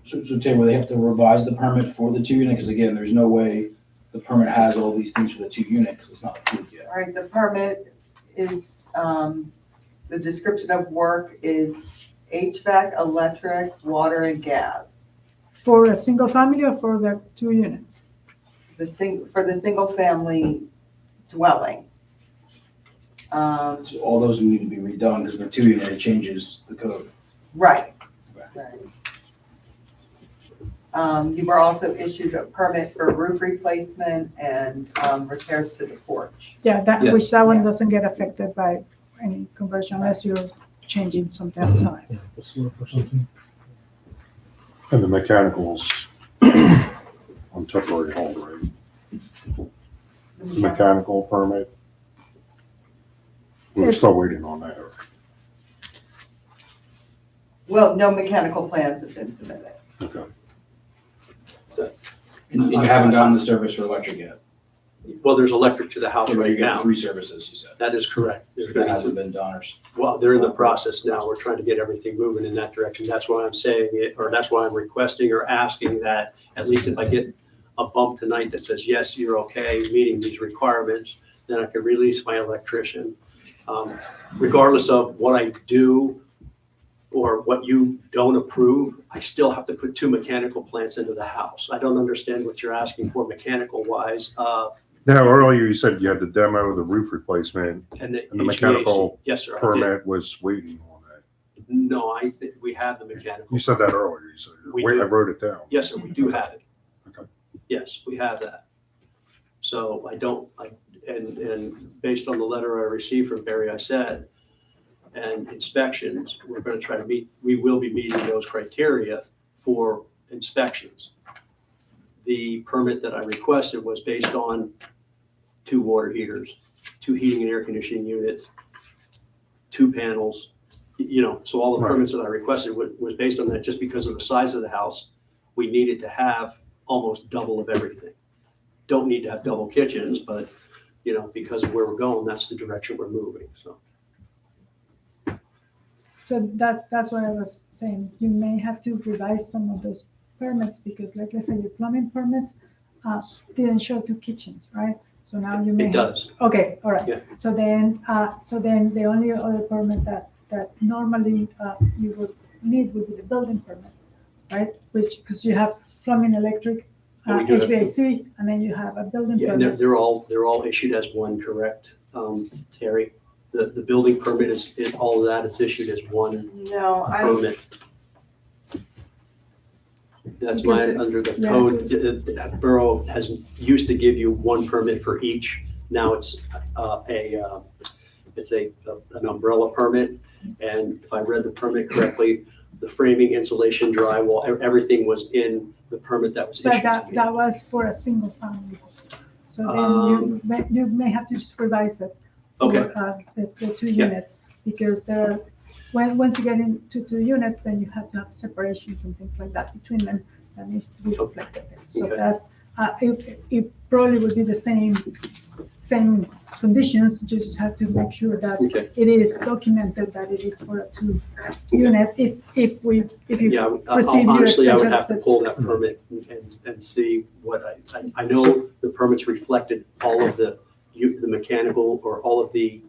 So Tim, will they have to revise the permit for the 2 unit? Because again, there's no way the permit has all these things for the 2 unit because it's not approved yet. All right, the permit is, the description of work is HVAC, electric, water, and gas. For a single family or for the 2 units? For the single family dwelling. So all those need to be redone because for 2 unit, it changes the code. Right. You were also issued a permit for roof replacement and repairs to the porch. Yeah, Yeah. which that one Yeah. doesn't get affected by any conversion unless you're changing something outside. Yeah, the slope or something. And the mechanicals on temporary hold, right? Mechanical permit. We're Yes. still waiting on that. Well, no mechanical plans have been submitted. Okay. And you haven't gotten the service for electric yet. Well, there's electric to the house You right got now. 3 services, you said. That is correct. That hasn't been done or. Well, they're in the process now. We're trying to get everything moving in that direction. That's why I'm saying it, or that's why I'm requesting or asking that at least if I get a bump tonight that says, yes, you're okay meeting these requirements, then I can release my electrician. Regardless of what I do or what you don't approve, I still have to put 2 mechanical plants into the house. I don't understand what you're asking for mechanical wise. Now, earlier you said you had the demo, the roof replacement, And the And the mechanical HVAC. Yes, sir. I did. permit was waiting on that. No, I think we have the mechanical. You said that earlier. You said, We wait, do. I wrote it down. Yes, sir, we do have it. Okay. Yes, we have that. So and based on the letter I received from Barry, I said, and inspections, we're going to try to we will be meeting those criteria for inspections. The permit that I requested was based on 2 water heaters, 2 heating and air conditioning units, 2 panels, so all the Right. permits that I requested was based on that, just because of the size of the house. we needed to have almost double of everything. Don't need to have double kitchens, but, you know, because of where we're going, that's the direction we're moving, so. So that's what I was saying. You may have to revise some of those permits because, like I said, your plumbing permit didn't show 2 kitchens, right? So now you may. It does. Okay, all right. Yeah. So then the only other permit that normally you would need would be the building permit, right? Which, because you have plumbing, electric, And we do have- HVAC, and then you have a building Yeah, and permit. they're all issued as one, correct, Terry? The building permit is all of that is issued as one No, permit. That's my, Because- under the yeah. code, the borough used to give you one permit for each. Now it's an umbrella permit. And if I read the permit correctly, the framing, insulation, drywall, everything was in the permit that was But issued to me. that was for a single family. So then you may have to just revise it. Okay, For, the 2 Yeah. units, because once you get into 2 units, then you have to have separations and things like that between them. That needs to be reflected there. So Okay. that's, it probably would be the same conditions. You just have to make sure that okay. it is documented that it is for a 2 unit. If you Yeah, receive your honestly, I would extension have to of pull that permit and see what I know the permits reflected all of the mechanical or all of the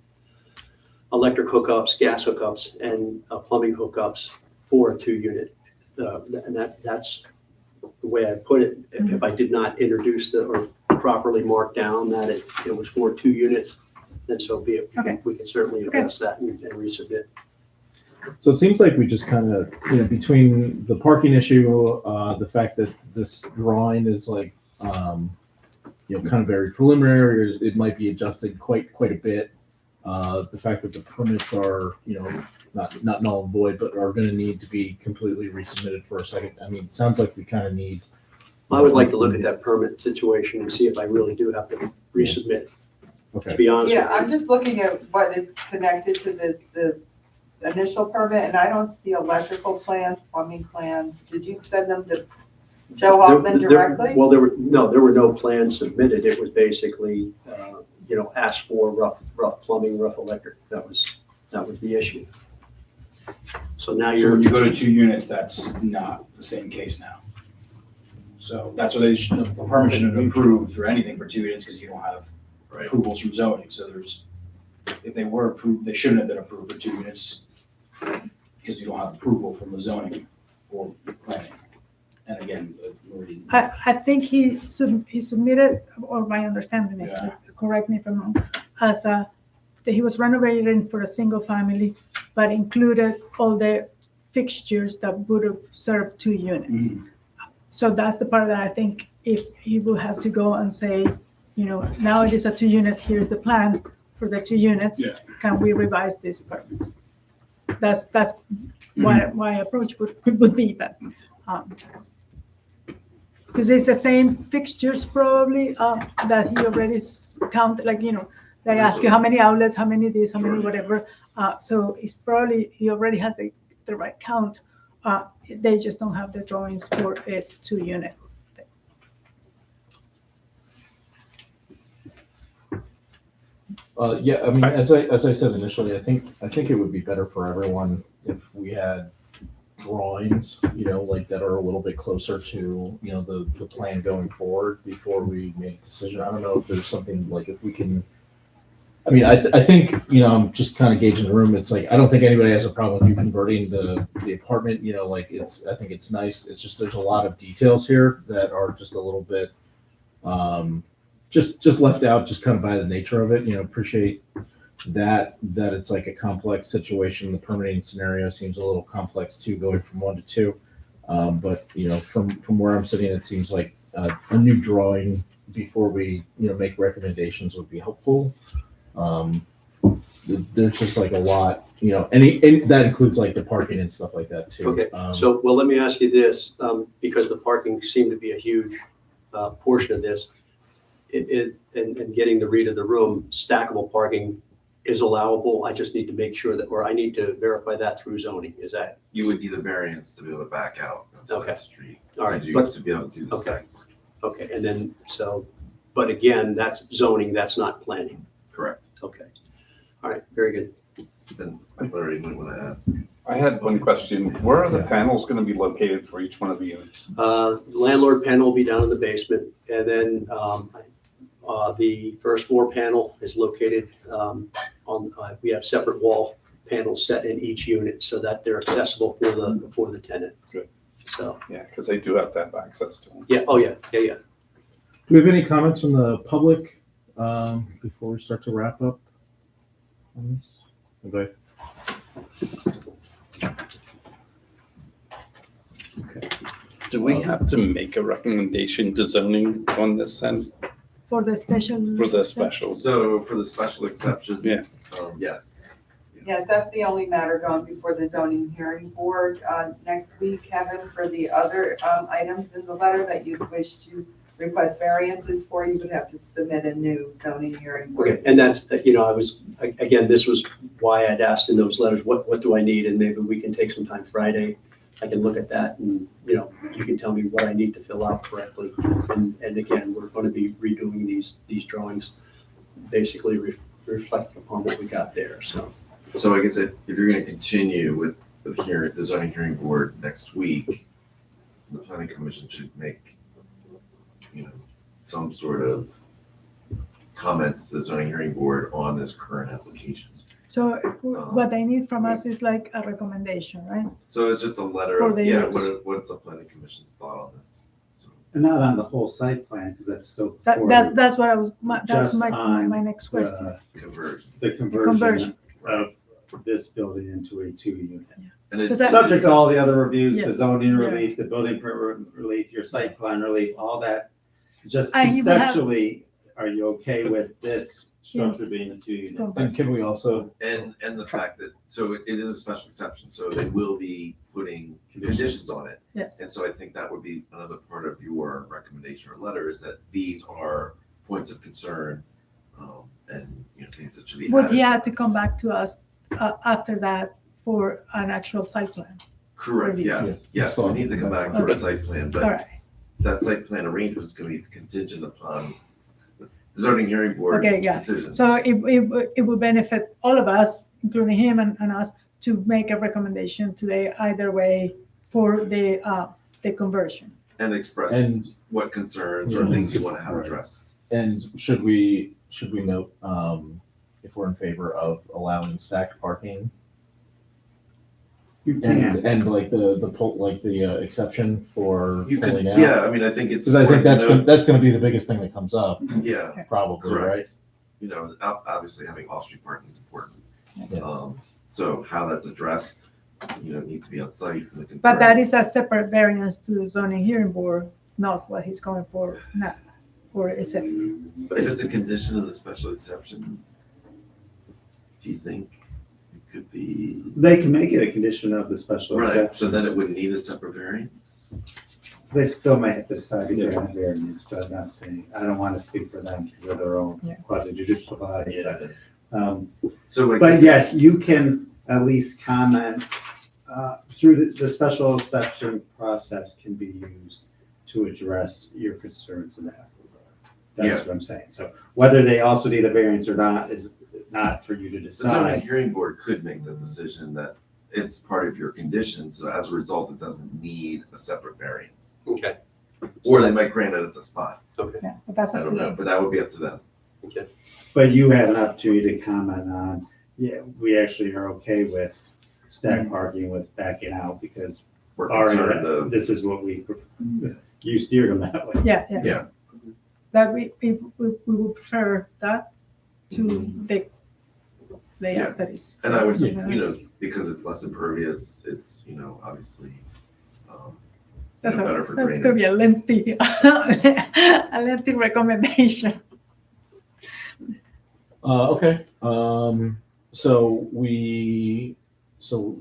electric hookups, gas hookups, and plumbing hookups for a 2 unit. And that's the way I put it. If I did not introduce or properly mark down that it was for 2 units, then so be it. Okay. We can certainly address that and resubmit. So it seems like we just kind of, between the parking issue, the fact that this drawing is like, kind of very preliminary, or it might be adjusted quite a bit. The fact that the permits are, not null and void, but are going to need to be completely resubmitted for a second. I mean, it sounds like we kind of need. I would like to look at that permit situation and see if I really do have to resubmit, to Okay. be honest Yeah, with I'm just looking at what is connected to the initial permit, and I don't see electrical plans, plumbing plans. Did you send them to Joe Hoffman directly? Well, there were no plans submitted. It was basically, asked for rough plumbing, rough electric. That was the issue. So now So when you're, you go to 2 units, that's not the same case now. So that's what they should, the permit shouldn't have approved for anything for 2 units because you don't have Right. approvals from zoning. So if they were approved, they shouldn't have been approved for 2 units because you don't have approval from the zoning or planning. And again, Lori. I think he submitted, or my understanding is, Yeah. correct me if I'm wrong, that he was renovating for a single family, but included all the fixtures that would have served 2 units. Mhm. So that's the part that I think if he will have to go and say, now it is a 2 unit, here's the plan for the 2 units. Yeah. Can we revise this permit? That's what my approach would be, but, because it's the same fixtures probably that he already counted, they ask you how many outlets, how many this, how many whatever. So it's probably, he already has the right count. They just don't have the drawings for a 2 unit. Yeah, I mean, as I said initially, I think it would be better for everyone if we had drawings, that are a little bit closer to, the plan going forward before we make a decision. I don't know if there's something like if we can. I mean, I think, I'm just kind of gauging the room. It's like, I don't think anybody has a problem with you converting the apartment, I think it's nice. It's just, there's a lot of details here that are just a little bit, just left out just kind of by the nature of it, appreciate that it's like a complex situation. The permitting scenario seems a little complex too, going from 1 to 2. But, from where I'm sitting, it seems like a new drawing before we, make recommendations would be helpful. There's just like a lot, and that includes like the parking and stuff like that too. okay. So, well, let me ask you this, because the parking seemed to be a huge portion of this. And getting the read of the room, stackable parking is allowable. I just need to make sure or I need to verify that through zoning. Is that? You would need a variance to be able to back out onto Okay. that street. All right, to but, to be able to do the Okay. stack. okay, and then, so, but again, that's zoning, that's not planning. Correct. Okay. All right, very good. And Larry might want to ask. I had one question. Where are the panels going to be located for each one of the units? Landlord panel will be down in the basement, and then the first floor panel is located we have separate wall panels set in each unit so that they're accessible for the tenant. Good. So, Yeah, because they do have to have access to them. yeah, oh, yeah. Do we have any comments from the public before we start to wrap up on this? Okay. Do we have to make a recommendation to zoning on this then, For the special. for the special? So for the special exception. Yeah. Yes. Yes, that's the only matter going before the zoning hearing board. Next week, Kevin, for the other items in the letter that you wish to request variances for, you would have to submit a new zoning hearing board. Okay, and that's, again, this was why I'd asked in those letters, what do I need? And maybe we can take some time Friday. I can look at that and, you can tell me what I need to fill out correctly. And again, we're going to be redoing these drawings, basically reflecting upon what we got there, so. So I guess if you're going to continue with the zoning hearing board next week, the planning commission should make, some sort of comments to the zoning hearing board on this current application. So what they need from us is like a recommendation, right? So it's just a letter For of, the yeah, use. what's the planning commission's thought on this? So, And not on the whole site plan, because that's still. That's what I was, that's Just my on next question. Conversion. The Conversion. conversion of this building into a 2-unit. And it's Because I- Subject to all the other reviews, Yeah. the zoning Yeah. relief, the building permit relief, your site plan relief, all that. Just And you will have- conceptually, are you okay with this structure being a 2-unit? And can we also, And the fact that, so it is a special exception, so they will be putting conditions on it. Yes. And so I think that would be another part of your recommendation or letter is that these are points of concern, and, things that should be Would he added. have to come back to us after that for an actual site plan? Correct, review? yes, Yeah. yes, we need to come back to a Okay. site plan, All but right, that site plan arrangement is gonna be contingent upon the zoning hearing board's Okay, yeah. decision. so it would benefit all of us, including him and us, to make a recommendation today either way for the conversion. And express and, what concerns or things you wanna have addressed. and should we note, if we're in favor of allowing stacked parking You can. and like the exception for You could, pulling out? yeah, I mean, I think it's. Because I think important that's gonna be the biggest thing that comes up, to note- Yeah, probably, right? correct. Obviously having off-street parking is important. Yeah. So how that's addressed, needs to be on site. and the But that concerns. is a separate variance to the zoning hearing board, not what he's going for now. Or is it? But if it's a condition of the special exception, do you think it could be? They can make it a condition of the special Right, so exception. then it wouldn't need a separate variance? They still may have to decide to grant variance, but I'm saying, I don't want to speak for them because they're their own Yeah. quasi judicial body. Yeah. Um, So I But guess- yes, you can at least comment through the special exception process can be used to address your concerns in that regard. That's what I'm saying. So whether they also need a variance or not is not for you to The zoning decide. hearing board could make the decision that it's part of your condition, so as a result, it doesn't need a separate variance. Okay, Or they might grant it at the spot. okay, Yeah, but that's I up don't to know, them. but that would be up to them. okay. But you have an opportunity to comment on, yeah, we actually are okay with stack parking with backing out because We're concerned of, this is what you steered them that way. Yeah, yeah, That we would prefer that to the layout that is. and I would, because it's less impervious, it's, obviously, That's better for that's gonna drainage. be a lengthy recommendation. Okay, so we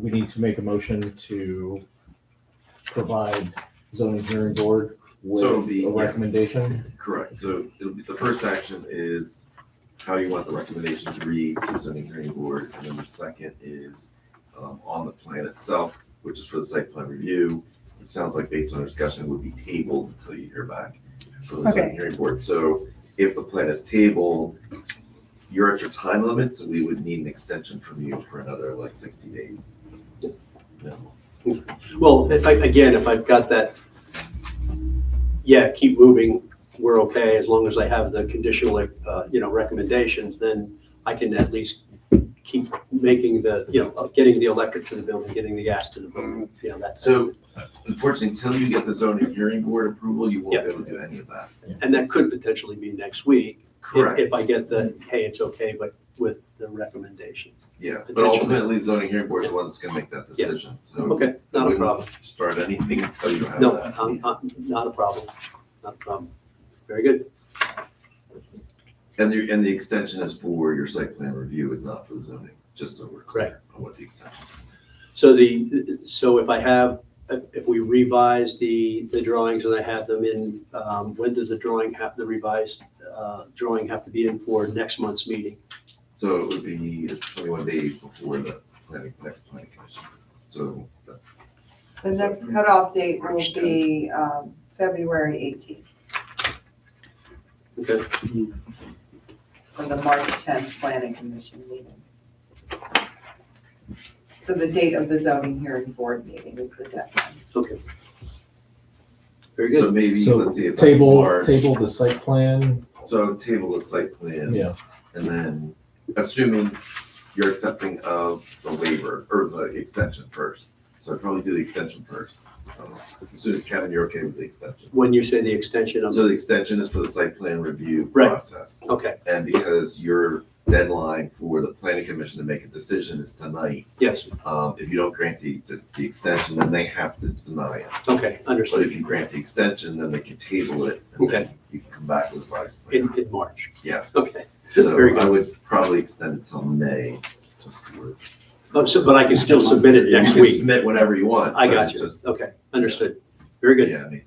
need to make a motion to provide zoning hearing board So with the- a recommendation. Correct, so it'll be, the first action is how you want the recommendation to read to the zoning hearing board, and then the second is on the plan itself, which is for the site plan review, which sounds like based on our discussion would be tabled until you hear back from the Okay. zoning hearing board. So if the plan is tabled, you're at your time limit, so we would need an extension from you for another like 60 days. No. Well, again, if I've got that, yeah, keep moving, we're okay, as long as I have the conditional, recommendations, then I can at least keep making the, getting the electric to the building, getting the gas to the building, that's. So unfortunately, until you get the zoning hearing board approval, you won't Yeah. be able to do any of that. And that could potentially be next week. Correct. If I get the, hey, it's okay, but with the recommendation. Yeah, but Potentially. ultimately, the zoning hearing board is the one that's gonna make that Yeah. decision, so. Okay, not a we problem. wouldn't Start anything until you have No, that. not a problem, not a problem. Very good. And the extension is for your site plan review, is not for the zoning, just so we're clear on what the extension is. So if we revise the drawings and I have them in, when does the revised drawing have to be in for next month's meeting? So it would be 21 days before the next planning commission. So that's The next cutoff date will be February 18th Okay, for the March 10th planning commission meeting. So the date of the zoning hearing board meeting is the deadline. okay. Very so good. maybe So let's see if table March. the site plan. So table the site plan. Yeah. And then assuming you're accepting of the waiver or the extension first. So I'd probably do the extension first. As soon as Kevin, you're okay with the extension. When you say the extension of, So the extension is for the site plan review Right. process. okay, And because your deadline for the planning commission to make a decision is tonight, yes, if you don't grant the extension, then they have to deny it. okay, But understood. if you grant the extension, then they can table it and then you can come back with a revised plan. In March. Yeah. Okay. So Very good. I would probably extend it till May, just to. Oh, so, but I can still submit it next You can week. submit whenever you want. I but got you. just- Okay, understood. Very good. Yeah, May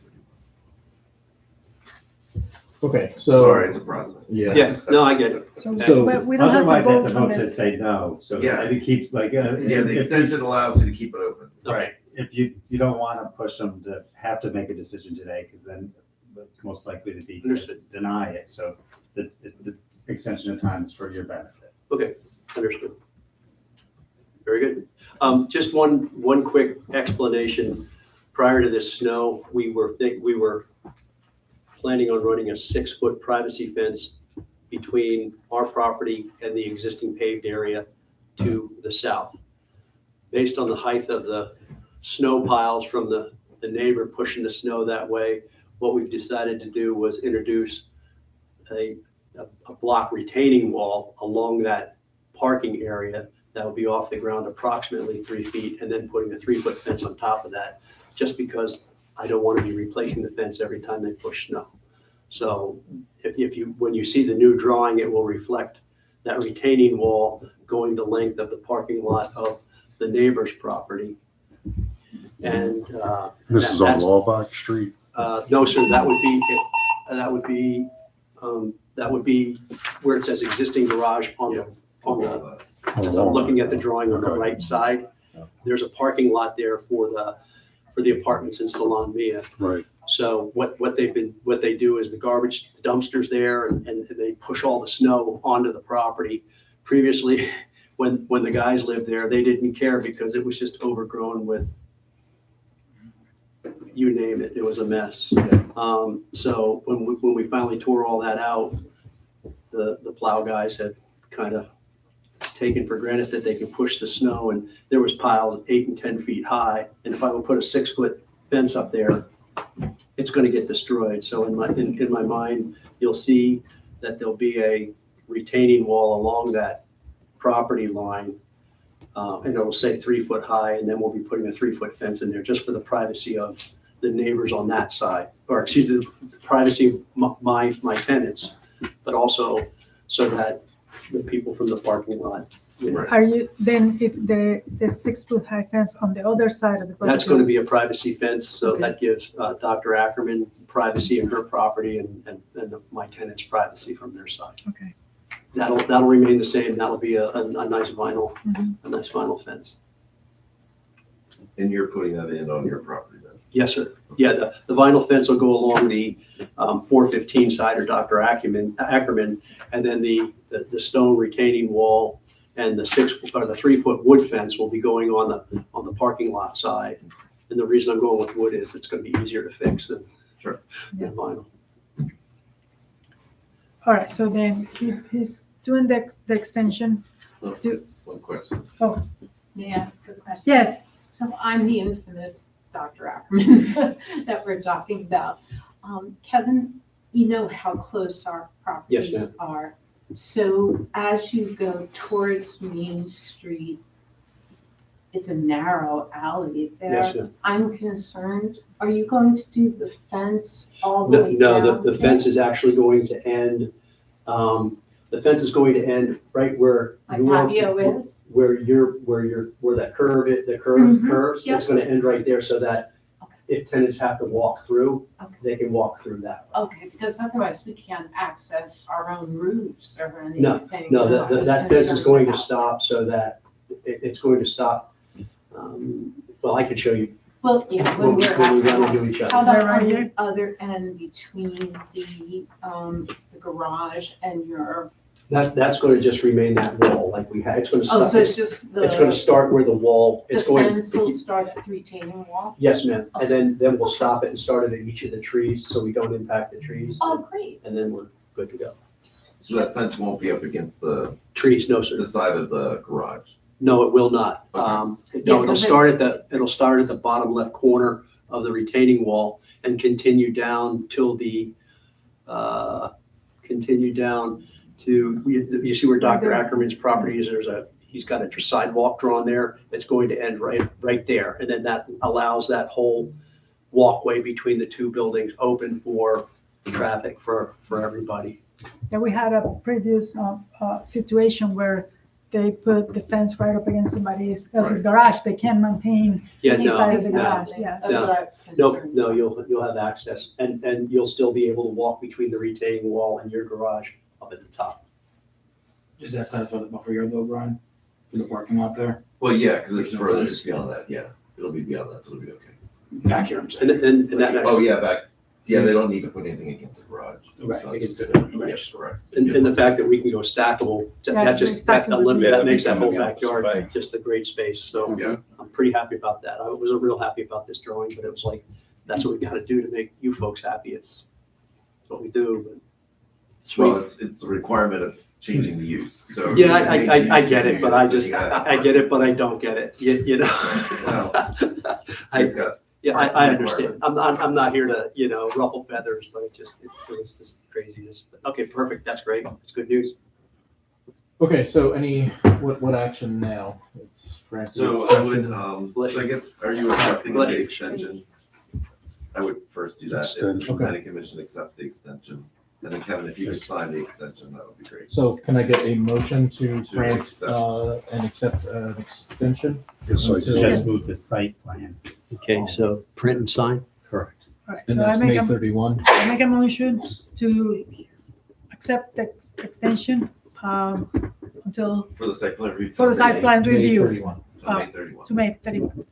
31. Okay, so. Sorry, it's a process. Yeah. Yeah, no, I get it. So- But we don't have Otherwise, to they have vote to on vote to this. say no, so Yeah. it keeps like. Yeah, the extension allows you to keep it open. Right, if you don't want to push them to have to make a decision today, because then it's most likely to be to Understood. deny it, so the extension of time is for your benefit. Okay, understood. Very good. Just one quick explanation. Prior to this snow, we were planning on running a 6-foot privacy fence between our property and the existing paved area to the south. Based on the height of the snow piles from the neighbor pushing the snow that way, what we've decided to do was introduce a block retaining wall along that parking area that will be off the ground approximately 3 feet, and then putting a 3-foot fence on top of that, just because I don't want to be replacing the fence every time they push snow. So when you see the new drawing, it will reflect that retaining wall going the length of the parking lot of the neighbor's property. And This is on that's- Wallbach Street. no, sir, that would be where it says existing garage on the, as I'm looking at the drawing on the Okay. right side. There's a parking lot there for the apartments in Salon Mia. Right. So what they do is the garbage dumpsters there and they push all the snow onto the property. Previously, when the guys lived there, they didn't care because it was just overgrown with, you name it, it was a mess. So when we finally tore all that out, the plow guys have kind of taken for granted that they can push the snow, and there was piles 8 and 10 feet high. And if I would put a 6-foot fence up there, it's going to get destroyed. So in my mind, you'll see that there'll be a retaining wall along that property line, and it'll say 3 foot high, and then we'll be putting a 3-foot fence in there just for the privacy of the neighbors on that side, or excuse me, the privacy of my tenants, but also so that the people from the parking lot. Right. Are you, then if the 6-foot high fence on the other side of the property? That's going to be a privacy fence, so that gives Dr. Ackerman privacy in her property and my tenants privacy from their side. Okay. That'll remain the same. That'll be a nice vinyl, Mhm. a nice vinyl fence. And you're putting that in on your property then? Yes, sir. Yeah, the vinyl fence will go along the 415 side or Dr. Ackerman, and then the stone retaining wall and the 3-foot wood fence will be going on the parking lot side. And the reason I'm going with wood is it's going to be easier to fix than vinyl. All right, so then he's doing the extension. One question. May I ask a question? Yes, So I'm the infamous Dr. Ackerman that we're talking about. Kevin, you know how close our Yes, properties ma'am. are. So as you go towards Main Street, it's a narrow alley there. Yes, ma'am. I'm concerned, are you going to do the fence all the way No, down? the fence is actually going to end, the fence is going to end right where My you are- patio is? where that curve, Mhm, curves, yep. it's gonna end right there so that if tenants have to walk through, Okay. they can walk through that. Okay, because otherwise we can't access our own roofs or anything. No, I was that fence is concerned going to about stop so that it's going to stop. Well, I could show you Well, yeah, when when we we're run at the into each How other. about Right on here? the other end between the garage and your, That's gonna just remain that wall like we had. It's gonna oh, stop, so it's just the, it's gonna start where the wall, the it's going. fence will start at the retaining wall? Yes, ma'am. And then we'll stop it and start it at each of the trees so we don't impact the trees. Oh, great. And then we're good to go. So that fence won't be up against the Trees, no, sir. side of the garage. No, it will not. Okay. No, Yeah, it'll 'cause start at the bottom left corner of the retaining wall and continue down till continue down to, you see where Dr. Ackerman's property is, he's got a sidewalk drawn there. It's going to end right there. And then that allows that whole walkway between the two buildings open for traffic for everybody. yeah, we had a previous situation where they put the fence right up against somebody else's garage. They can't maintain Yeah, any no, side of the no. garage, yes. That's what I was No, concerned. no, you'll have access and you'll still be able to walk between the retaining wall and your garage up at the top. Does that satisfy the buffer yard though, Brian? For the parking lot there? Well, yeah, because it's There's no further fence. beyond that, yeah. It'll be beyond that, so it'll be okay. Back here, I'm saying. And that, Oh, yeah, yeah, they don't need to put anything against the garage. Right, So against it's- the- right. Yes, correct. and the fact that we can go stackable, Yeah, that stackable. makes that whole Yeah, backyard just a great space. So Yeah. I'm pretty happy about that. I wasn't real happy about this drawing, but it was like, that's what we gotta do to make you folks happy. It's what we do, but Well, sweet. it's a requirement of changing the use, so. Yeah, I get it, but I just get it, but I don't get it, you know? Well, I understand. I'm not here to, ruffle feathers, but it was just craziness. But okay, perfect. That's great. It's good news. Okay, so what action now? It's granted So I would, extension. so I guess, are you accepting the extension? I would first do that. If the Extension. planning commission accept the extension, and then Kevin, if you could sign the extension, that would be great. So can I get a motion to To grant accept. and accept an extension? Yes, I Until- do. Yes. move the site plan. Okay, so print and sign. Correct. All right, And so that's May 31. I make a motion to accept the extension until, For the site plan review. for the site plan May review 31. So May 31. to May 31.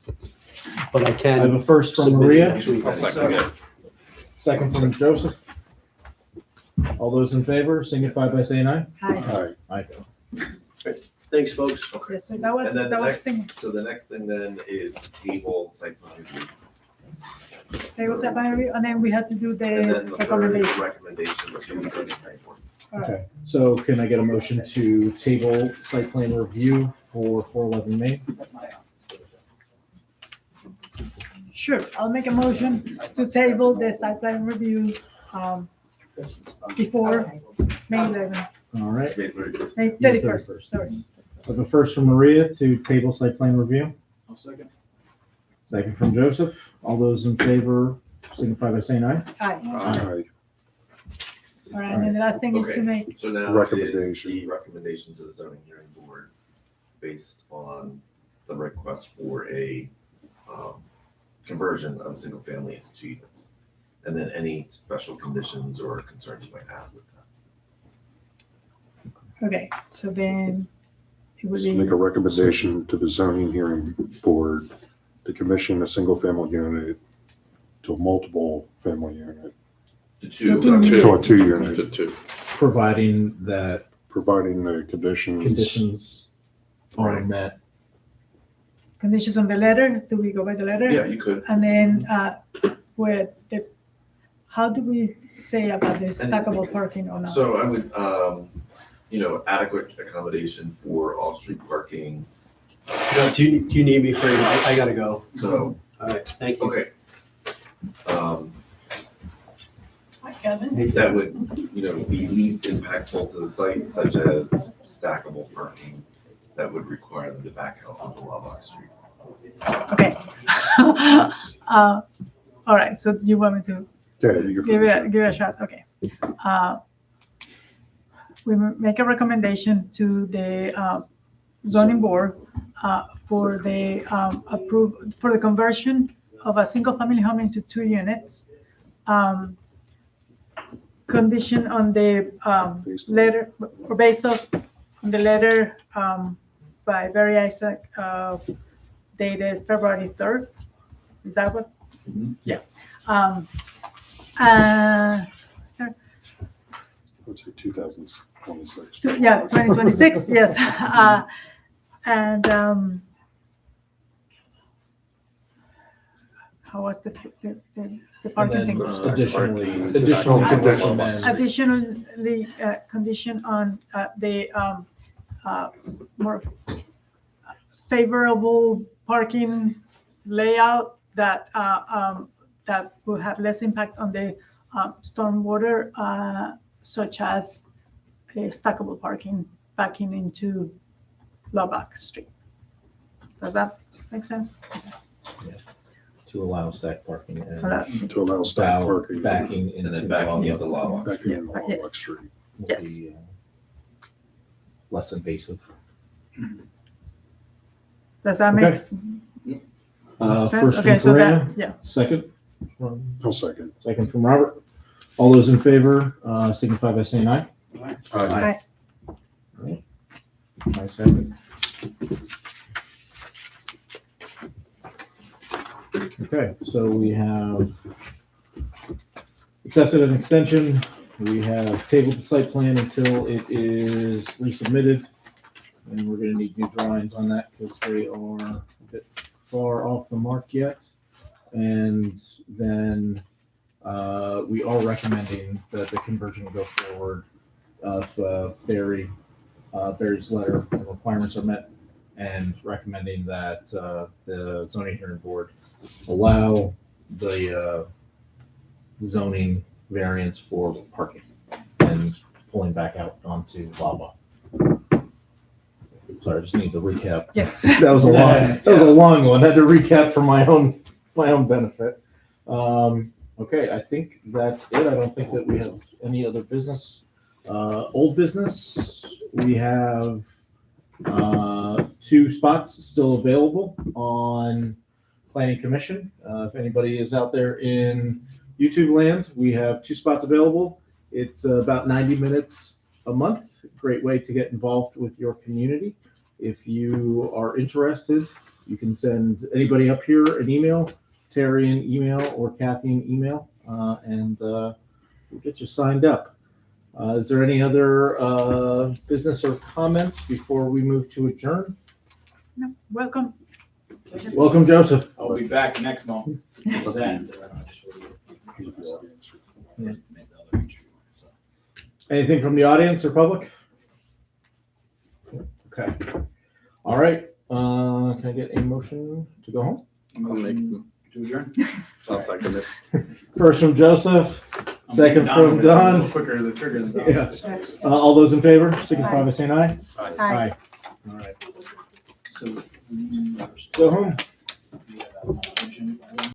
But I I have can. a first from submit it Maria, next week. I'll second it. second from Joseph. All those in favor signify by saying aye. Aye. All right. Aye. Thanks, folks. Okay. Yes, so that was, And then the that was next, thing, so the next thing then is table site plan review. there was a plan review, and then we had to do And then the the third is recommendation. recommendation to the zoning board. All right. Okay, so can I get a motion to table site plan review for 411 Main? Sure, I'll make a motion to table the site plan review before May 11th, All right, May 31st. May 31st, sorry. I have a first from Maria to table site plan review, I'll second. second from Joseph. All those in favor signify by saying aye. Aye. All right. All right, and then the last thing is to Okay. make, So now is Recommendation. the recommendation to the zoning hearing board based on the request for a conversion of a single family into 2 units. And then any special conditions or concerns you might have with that. okay, so then it would So make be, a recommendation to the zoning hearing board to commission a single family unit to a multiple family unit, The two. To two. to a 2-unit, To two. providing that providing the conditions. conditions are met. Conditions on the letter, do we go by the letter? Yeah, you could. And then, with the, how do we say about the stackable parking or not? So I would, adequate accommodation for off-street parking. Do you need me for, I gotta go. So, All right, thank you. okay. Hi, Kevin. That would, be least impactful to the site, such as stackable parking that would require them to back out onto Lava Street. Okay. All right, so you want me to Yeah, you can give finish it a shot? Okay. We make a recommendation to the zoning board for the for the conversion of a single-family home into 2 units. Condition on the letter, or based on the letter by Barry Isaac dated February 3rd. Is that what? Mhm. Yeah. Let's say 2026. Yeah, 2026, yes. And how was the And parking then thing? additional condition. Additionally, condition on the more favorable parking layout that that will have less impact on the stormwater, such as stackable parking backing into Lubbock Street. Does that make sense? To allow stack parking Allow- and To allow stack parking. backing into. And then backing into Lava. Back in Yeah, yes. Lubbock Street. will Yes. be, less invasive. Does that Okay. make First sense? from Okay, so that, Karina, yeah. second. I'll second. Second from Robert. All those in favor, signify by saying aye. Aye. Ayes have it. Okay, so we have accepted an extension. We have tabled the site plan until it is resubmitted. And we're gonna need new drawings on that because they are a bit far off the mark yet. And then we are recommending that the conversion go forward if Barry's letter and requirements are met, and recommending that the zoning hearing board allow the zoning variance for parking and pulling back out onto Lava. Sorry, I just need to recap. Yes. That was a long one. I had to recap for my own benefit. Okay, I think that's it. I don't think that we have any other business. Old business, we have 2 spots still available on Planning Commission. If anybody is out there in YouTube land, we have 2 spots available. It's about 90 minutes a month. Great way to get involved with your community. If you are interested, you can send anybody up here an email, Terry an email, or Kathy an email, and we'll get you signed up. Is there any other business or comments before we move to adjourn? No, welcome. Welcome, Joseph. I'll be back next month. Present. Anything from the audience or public? Okay. All right. Can I get a motion to go home? I'll make them. To adjourn? I'll second it. First from Joseph, second from A Don. little quicker the trigger than Don. Yeah. All those in favor, signify by saying aye. Aye. All right. So. Go home.